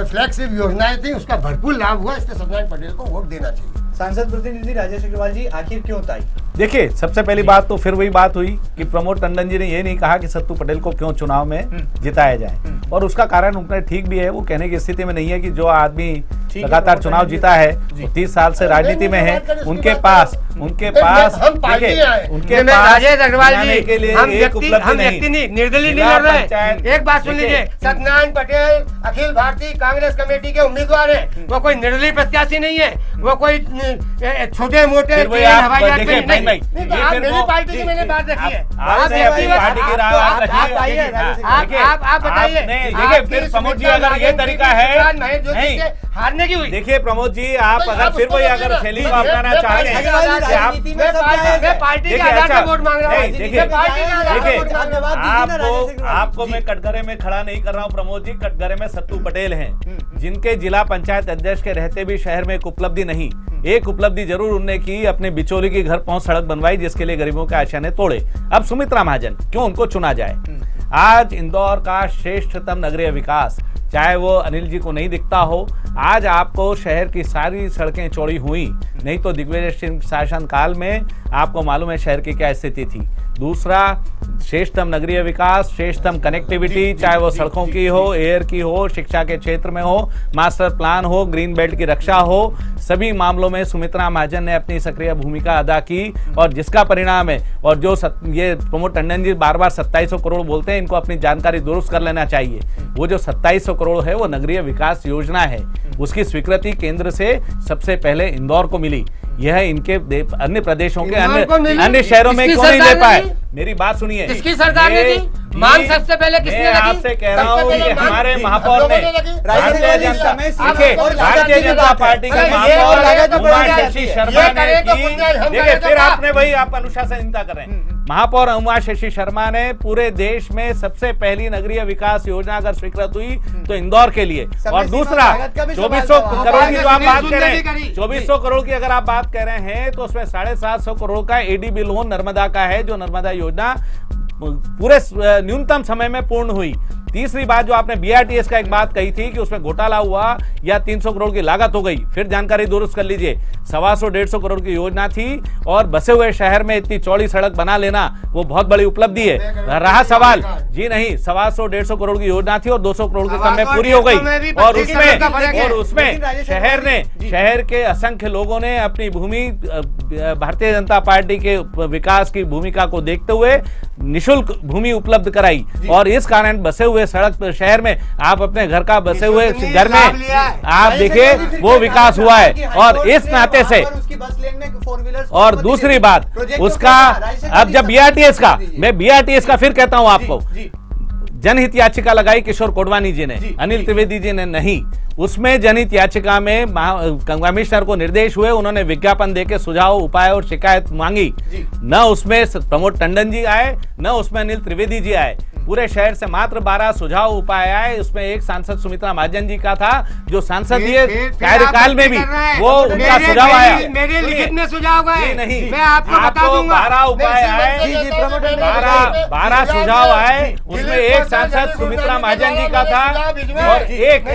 फ्लैगशिप योजनाएं थी उसका भरपूर लाभ हुआ, इसलिए सत्यनारायण पटेल को वोट देना चाहिए। सांसद प्रतिनिधि राजेश अग्रवाल जी, आखिर क्यों ताई? देखिए, सबसे पहली बात तो फिर वही बात हुई कि प्रमोद टंडन जी ने ये नहीं कहा कि सत्तू पटेल को क्यों चुनाव में जिताया जाए, और उसका कारण उनका ठीक भी है। वो कहने की स्थिति में नहीं है कि जो आदमी लगातार चुनाव जीता है, 30 साल से राजनीति में है, उनके पास राजेश अग्रवाल जी के लिए एक उपलब्धि नहीं, निर्दलीय नहीं लड़ रहे। एक बात सुन लीजिए, सत्यनारायण पटेल अखिल भारतीय कांग्रेस कमेटी के उम्मीदवार है, वो कोई निर्दलीय प्रत्याशी नहीं है, वो कोई छोटे मोटे हवाई जहाज नहीं। मेरी पार्टी की मैंने बात रखी है, आप बताइए। देखिए, फिर प्रमोद जी अगर ये तरीका है नहीं हारने की हुई, देखिए प्रमोद जी, आप अगर फिर वही अगर शैली को अपनाना चाहते हैं, पार्टी के आधार पर वोट मांग रहा हूँ। देखिए, आपको मैं कटघरे में खड़ा नहीं कर रहा हूँ प्रमोद जी, कटघरे में सत्तू पटेल हैं, जिनके जिला पंचायत अध्यक्ष के रहते भी शहर में एक उपलब्धि नहीं, एक उपलब्धि जरूर उनने की, अपने बिचौली की घर पहुंच सड़क बनवाई, जिसके लिए गरीबों के आशा ने तोड़े। अब सुमित्रा महाजन, क्यों उनको चुना जाए? आज इंदौर का श्रेष्ठतम नगरीय विकास, चाहे वो अनिल जी को नहीं दिखता हो, आज आपको शहर की सारी सड़कें चौड़ी हुई, नहीं तो दिग्विजय सिंह शासन काल में आपको मालूम है शहर की क्या स्थिति थी। दूसरा, श्रेष्ठतम नगरीय विकास, श्रेष्ठतम कनेक्टिविटी, चाहे वो सड़कों की हो, एयर की हो, शिक्षा के क्षेत्र में हो, मास्टर प्लान हो, ग्रीन बेल्ट की रक्षा हो, सभी मामलों में सुमित्रा महाजन ने अपनी सक्रिय भूमिका अदा की, और जिसका परिणाम है, और जो ये प्रमोद टंडन जी बार बार 2700 करोड़ बोलते हैं, इनको अपनी जानकारी दुरुस्त कर लेना चाहिए। वो जो 2700 करोड़ है वो नगरीय विकास योजना है, उसकी स्वीकृति केंद्र से सबसे पहले इंदौर को मिली। यह इनके अन्य प्रदेशों के अन्य शहरों में क्यों नहीं दे पाए? मेरी बात सुनिए, किसकी सरकार ने दी? मांग सबसे पहले किसने लगी? आपसे कह रहा हूँ कि हमारे महापौर ने, भारतीय जनता पार्टी के महापौर उमा शशि शर्मा ने की। देखिए, फिर आपने वही, आप अनुशासनहीनता कर रहे हैं। महापौर उमा शशि शर्मा ने पूरे देश में सबसे पहली नगरीय विकास योजना अगर स्वीकृत हुई तो इंदौर के लिए। और दूसरा, 2400 करोड़ की जो आप बात कर रहे हैं, 2400 करोड़ की अगर आप बात कर रहे हैं तो उसमें 750 करोड़ का एडीबी लोन नर्मदा का है, जो नर्मदा योजना पूरे न्यूनतम समय में पूर्ण हुई। तीसरी बात, जो आपने बीआरटीएस का एक बात कही थी कि उसमें घोटाला हुआ या 300 करोड़ की लागत हो गई, फिर जानकारी दुरुस्त कर लीजिए। 125 करोड़ की योजना थी, और बसे हुए शहर में इतनी चौड़ी सड़क बना लेना वो बहुत बड़ी उपलब्धि है। रहा सवाल, जी नहीं, 125 करोड़ की योजना थी और 200 करोड़ के कम में पूरी हो गई, और उसमें शहर के असंख्य लोगों ने अपनी भूमि भारतीय जनता पार्टी के विकास की भूमिका को देखते हुए निःशुल्क भूमि उपलब्ध कराई, और इस कारण बसे हुए सड़क शहर में, आप अपने घर का बसे हुए घर में आप देखिए वो विकास हुआ है। और इस नाते से, और दूसरी बात उसका, अब जब बीआरटीएस का, मैं बीआरटीएस का फिर कहता हूं आपको, जनहित याचिका लगाई किशोर कोडवानी जी ने, अनिल त्रिवेदी जी ने नहीं। उसमें जनहित याचिका में कमिश्नर को निर्देश हुए, उन्होंने विज्ञापन देके सुझाव, उपाय और शिकायत मांगी। न उसमें प्रमोद टंडन जी आए, न उसमें अनिल त्रिवेदी जी आए, पूरे शहर से मात्र 12 सुझाव उपाय आए। उसमें एक सांसद सुमित्रा महाजन जी का था, जो संसदीय कार्यकाल में भी वो उनका सुझाव आया। मेरे लिखित में सुझाव आए नहीं, मैं आपको बता दूंगा। 12 उपाय आए, 12 सुझाव आए, उसमें एक सांसद सुमित्रा महाजन जी का था, और एक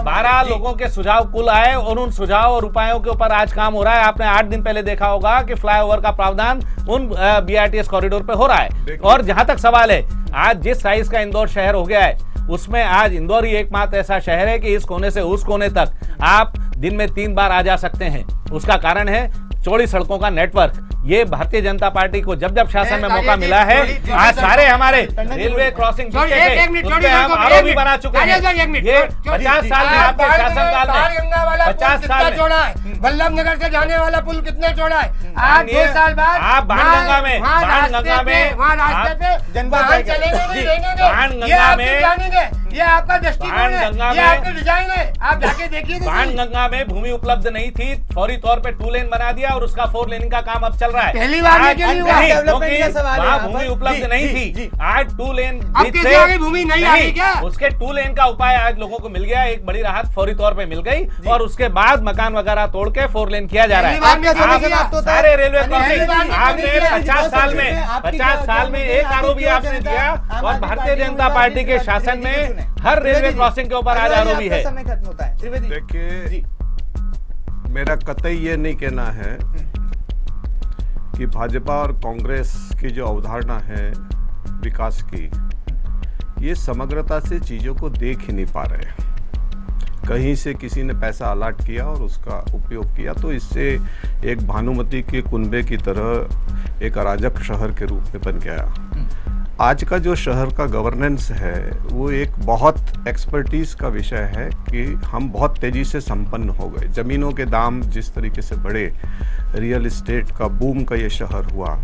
12 लोगों के सुझाव कुल आए, और उन सुझाव और उपायों के ऊपर आज काम हो रहा है। आपने 8 दिन पहले देखा होगा कि फ्लाईओवर का प्रावधान उन बीआरटीएस कॉरिडोर पे हो रहा है। और जहां तक सवाल है, आज जिस साइज का इंदौर शहर हो गया है, उसमें आज इंदौर ही एकमात्र ऐसा शहर है कि इस कोने से उस कोने तक आप दिन में 3 बार आ जा सकते हैं। उसका कारण है चौड़ी सड़कों का नेटवर्क। ये भारतीय जनता पार्टी को जब जब शासन में मौका मिला है, आज सारे हमारे रेलवे क्रॉसिंग हम आरोपी बना चुके हैं। ये 50 साल में आपके शासनकाल में 50 साल में वल्लभ नगर से जाने वाला पुल कितने चौड़ा है? आज 2 साल बाद आप बाणगंगा में वहाँ रास्ते पे वाहन चलेंगे नहीं रहेंगे, ये आप जानेंगे, ये आपका दृष्टिकोण है, ये आपका डिजाइन है, आप जाके देखिए। बाणगंगा में भूमि उपलब्ध नहीं थी, फौरी तौर पे 2 लेन बना दिया और उसका 4 लेनिंग का काम अब चल रहा है। पहली बार में क्यों नहीं हुआ? वहाँ भूमि उपलब्ध नहीं थी, आज 2 लेन भूमि नहीं आई क्या? उसके 2 लेन का उपाय आज लोगों को मिल गया, एक बड़ी राहत फौरी तौर पे मिल गई और उसके बाद मकान वगैरह तोड़ के 4 लेन किया जा रहा है। सारे रेलवे क्रॉसिंग आपने 50 साल में एक आरोपी आपने दिया और भारतीय जनता पार्टी के शासन में हर रेलवे क्रॉसिंग के ऊपर आज आरोपी है। देखिए, मेरा कतई ये नहीं कहना है कि भाजपा और कांग्रेस की जो अवधारणा है विकास की, ये समग्रता से चीजों को देख ही नहीं पा रहे। कहीं से किसी ने पैसा अलाट किया और उसका उपयोग किया तो इससे एक भानुमति के कुनबे की तरह एक अराजक शहर के रूप में बन गया। आज का जो शहर का गवर्नेंस है वो एक बहुत एक्सपर्टीज का विषय है कि हम बहुत तेजी से संपन्न हो गए। जमीनों के दाम जिस तरीके से बढ़े, रियल एस्टेट का बूम का ये शहर हुआ,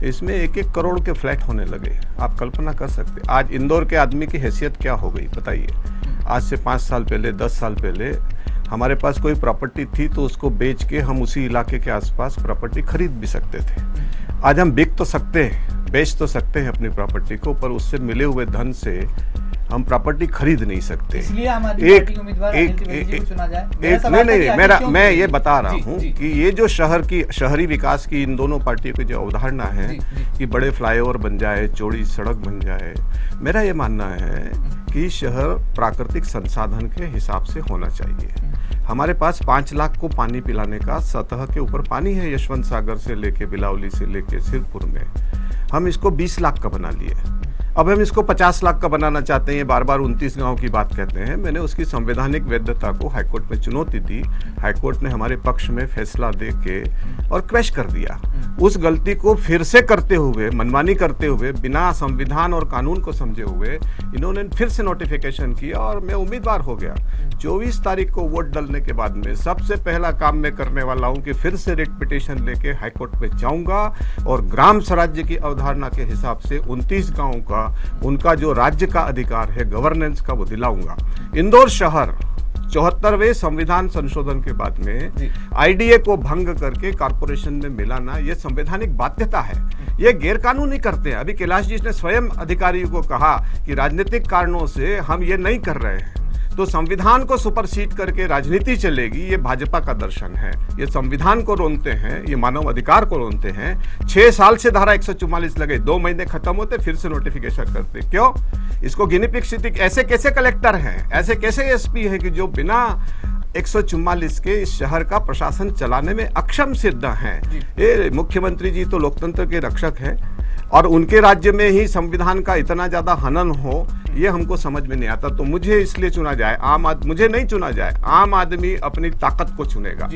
इसमें 1-1 करोड़ के फ्लैट होने लगे। आप कल्पना कर सकते, आज इंदौर के आदमी की हैसियत क्या हो गई बताइए। आज से 5 साल पहले, 10 साल पहले हमारे पास कोई प्रॉपर्टी थी तो उसको बेच के हम उसी इलाके के आसपास प्रॉपर्टी खरीद भी सकते थे। आज हम बिक तो सकते हैं, बेच तो सकते हैं अपनी प्रॉपर्टी को, पर उससे मिले हुए धन से हम प्रॉपर्टी खरीद नहीं सकते। इसलिए हमारी पार्टी के उम्मीदवार अनिल त्रिवेदी को चुना जाए। नहीं, मैं ये बता रहा हूँ कि ये जो शहरी विकास की इन दोनों पार्टियों की जो अवधारणा है कि बड़े फ्लाईओवर बन जाए, चौड़ी सड़क बन जाए, मेरा ये मानना है कि शहर प्राकृतिक संसाधन के हिसाब से होना चाहिए। हमारे पास 5 लाख को पानी पिलाने का सतह के ऊपर पानी है, यशवंत सागर से लेके बिलावली से लेके सिरपुर में। हम इसको 20 लाख का बना लिए, अब हम इसको 50 लाख का बनाना चाहते हैं। ये बार बार 29 गांव की बात कहते हैं। मैंने उसकी संवैधानिक वैधता को हाईकोर्ट में चुनौती दी, हाईकोर्ट ने हमारे पक्ष में फैसला दे के और क्रैश कर दिया। उस गलती को फिर से करते हुए, मनमानी करते हुए, बिना संविधान और कानून को समझे हुए इन्होंने फिर से नोटिफिकेशन किया और मैं उम्मीदवार हो गया। 24 तारीख को वोट डालने के बाद में सबसे पहला काम मैं करने वाला हूं कि फिर से रिट पिटीशन लेके हाईकोर्ट में जाऊंगा और ग्राम स्वराज्य की अवधारणा के हिसाब से 29 गांवों का उनका जो राज्य का अधिकार है गवर्नेंस का, वो दिलाऊंगा। इंदौर शहर 74वें संविधान संशोधन के बाद में आईडीए को भंग करके कॉर्पोरेशन में मिलाना, ये संवैधानिक बाध्यता है। ये गैरकानूनी करते हैं। अभी कैलाश जी ने स्वयं अधिकारियों को कहा कि राजनीतिक कारणों से हम ये नहीं कर रहे हैं, तो संविधान को सुपरसीड करके राजनीति चलेगी, ये भाजपा का दर्शन है। ये संविधान को रोनते हैं, ये मानव अधिकार को रोनते हैं। 6 साल से धारा 144 लगे, 2 महीने खत्म होते फिर से नोटिफिकेशन करते। क्यों? इसको गिनी पिग स्थिति, ऐसे कैसे कलेक्टर हैं, ऐसे कैसे एसपी है कि जो बिना 144 के इस शहर का प्रशासन चलाने में अक्षम सिद्ध हैं। ये मुख्यमंत्री जी तो लोकतंत्र के रक्षक हैं और उनके राज्य में ही संविधान का इतना ज्यादा हनन हो, ये हमको समझ में नहीं आता। तो मुझे इसलिए चुना जाए, मुझे नहीं चुना जाए, आम आदमी अपनी ताकत को चुनेगा।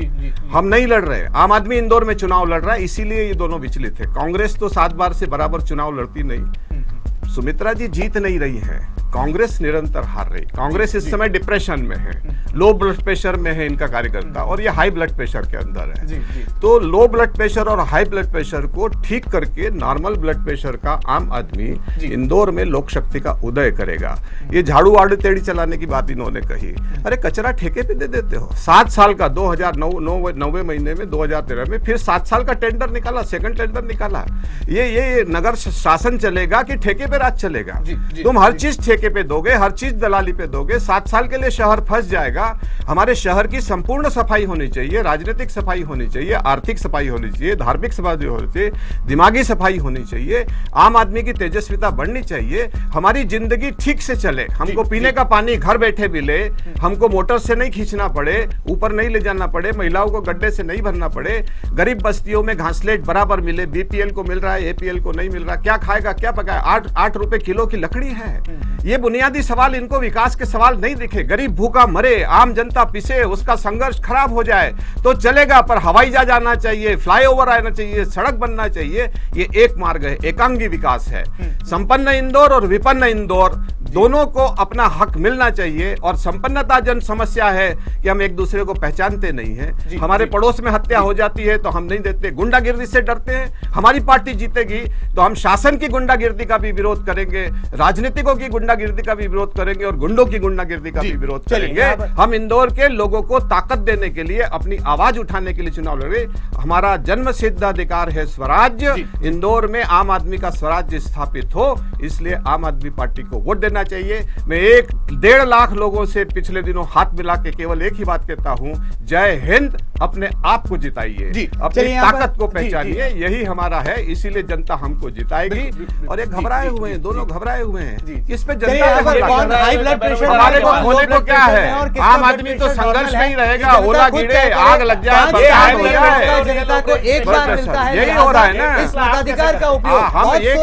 हम नहीं लड़ रहे, आम आदमी इंदौर में चुनाव लड़ रहा है, इसीलिए ये दोनों विचलित है। कांग्रेस तो 7 बार से बराबर चुनाव लड़ती नहीं, सुमित्रा जी जीत नहीं रही है, कांग्रेस निरंतर हार रही। कांग्रेस इस समय डिप्रेशन में है, लो ब्लड प्रेशर में है इनका कार्यकर्ता, और ये हाई ब्लड प्रेशर के अंदर है। तो लो ब्लड प्रेशर और हाई ब्लड प्रेशर को ठीक करके नॉर्मल ब्लड प्रेशर का आम आदमी इंदौर में लोक शक्ति का उदय करेगा। ये झाड़ू आड़ू टेढ़ी चलाने की बात इन्होंने कही, अरे कचरा ठेके पे दे देते हो। 7 साल का 2009 महीने में 2013 में फिर 7 साल का टेंडर निकाला, सेकंड टेंडर निकाला। ये नगर शासन चलेगा कि ठेके पे राज चलेगा? तुम हर चीज ठेके पे दोगे, हर चीज दलाली पे दोगे, 7 साल के लिए शहर फंस जाएगा। हमारे शहर की संपूर्ण सफाई होनी चाहिए, राजनीतिक सफाई होनी चाहिए, आर्थिक सफाई होनी चाहिए, धार्मिक सफाई होनी चाहिए, दिमागी सफाई होनी चाहिए, आम आदमी की तेजस्विता बढ़नी चाहिए, हमारी जिंदगी ठीक से चले, हमको पीने का पानी घर बैठे मिले, हमको मोटर से नहीं खींचना पड़े, ऊपर नहीं ले जाना पड़े, महिलाओं को गड्ढे से नहीं भरना पड़े, गरीब बस्तियों में घासलेट बराबर मिले, बीपीएल को मिल रहा है, एपीएल को नहीं मिल रहा, क्या खाएगा क्या पकाएगा? 8 रुपए किलो की लकड़ी है। ये बुनियादी सवाल, इनको विकास के सवाल नहीं दिखे। गरीब भूखा मरे, आम जनता पिसे, उसका संघर्ष खराब हो जाए तो चलेगा, पर हवाई जहाज आना चाहिए, फ्लाईओवर आना चाहिए, सड़क बनना चाहिए, ये एक मार्ग है, एकांगी विकास है। संपन्न इंदौर और विपन्न इंदौर दोनों को अपना हक मिलना चाहिए। और संपन्नता जन समस्या है कि हम एक दूसरे को पहचानते नहीं हैं, हमारे पड़ोस में हत्या हो जाती है तो हम नहीं देते, गुंडागिर्दी से डरते हैं। हमारी पार्टी जीतेगी तो हम शासन की गुंडागिर्दी का भी विरोध करेंगे, राजनीतिकों की गुंडागिर्दी का भी विरोध करेंगे और गुंडों की गुंडागिर्दी का भी विरोध करेंगे। हम इंदौर के लोगों को ताकत देने के लिए, अपनी आवाज उठाने के लिए चुनाव लड़े। हमारा जन्म सिद्ध अधिकार है स्वराज्य, इंदौर में आम आदमी का स्वराज्य स्थापित हो, इसलिए आम आदमी पार्टी को वोट देना चाहिए। मैं 1.5 लाख लोगों से पिछले दिनों हाथ मिला के केवल एक ही बात कहता हूं, जय हिंद, अपने आप को जिताइए, अपनी ताकत को पहचानिए, यही हमारा है, इसीलिए जनता हमको जिताएगी। और ये घबराए हुए हैं, दोनों घबराए हुए हैं, इस पे जनता हमारे को होने को क्या है? आम आदमी तो संघर्ष में ही रहेगा, ओला गिरे, आग लग जाए, बरसात हो जाए, जनता को एक बार मिलता है, यही हो रहा है ना। इस मताधिकार का उपयोग हम ये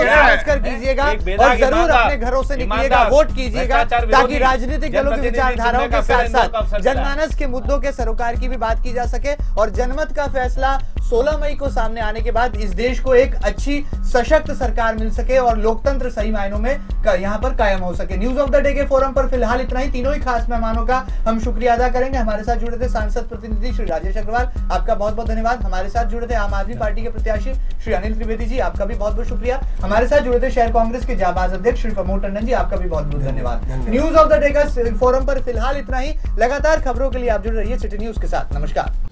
कीजिएगा और जरूर अपने घरों से निकलिएगा, वोट कीजिएगा, ताकि राजनीतिक दलों की विचारधाराओं के साथ साथ जनमानस के मुद्दों के सरोकार की भी बात की जा सके और जनमत का फैसला 16 मई को सामने आने के बाद इस देश को एक अच्छी सशक्त सरकार मिल सके और लोकतंत्र सही मायनों में यहाँ पर कायम हो सके। न्यूज ऑफ द डे के फोरम पर फिलहाल इतना ही। तीनों ही खास मेहमानों का हम शुक्रिया अदा करेंगे। हमारे साथ जुड़े थे सांसद प्रतिनिधि श्री राजेश अग्रवाल, आपका बहुत बहुत धन्यवाद। हमारे साथ जुड़े थे आम आदमी पार्टी के प्रत्याशी श्री अनिल त्रिवेदी जी, आपका भी बहुत बहुत शुक्रिया। हमारे साथ जुड़े थे शहर कांग्रेस के जाबाज अध्यक्ष श्री प्रमोद टंडन जी, आपका भी बहुत बहुत धन्यवाद। न्यूज ऑफ द डे का फोरम पर फिलहाल इतना ही। लगातार खबरों के लिए आप जुड़े रहिए सिटी न्यूज के साथ। नमस्कार।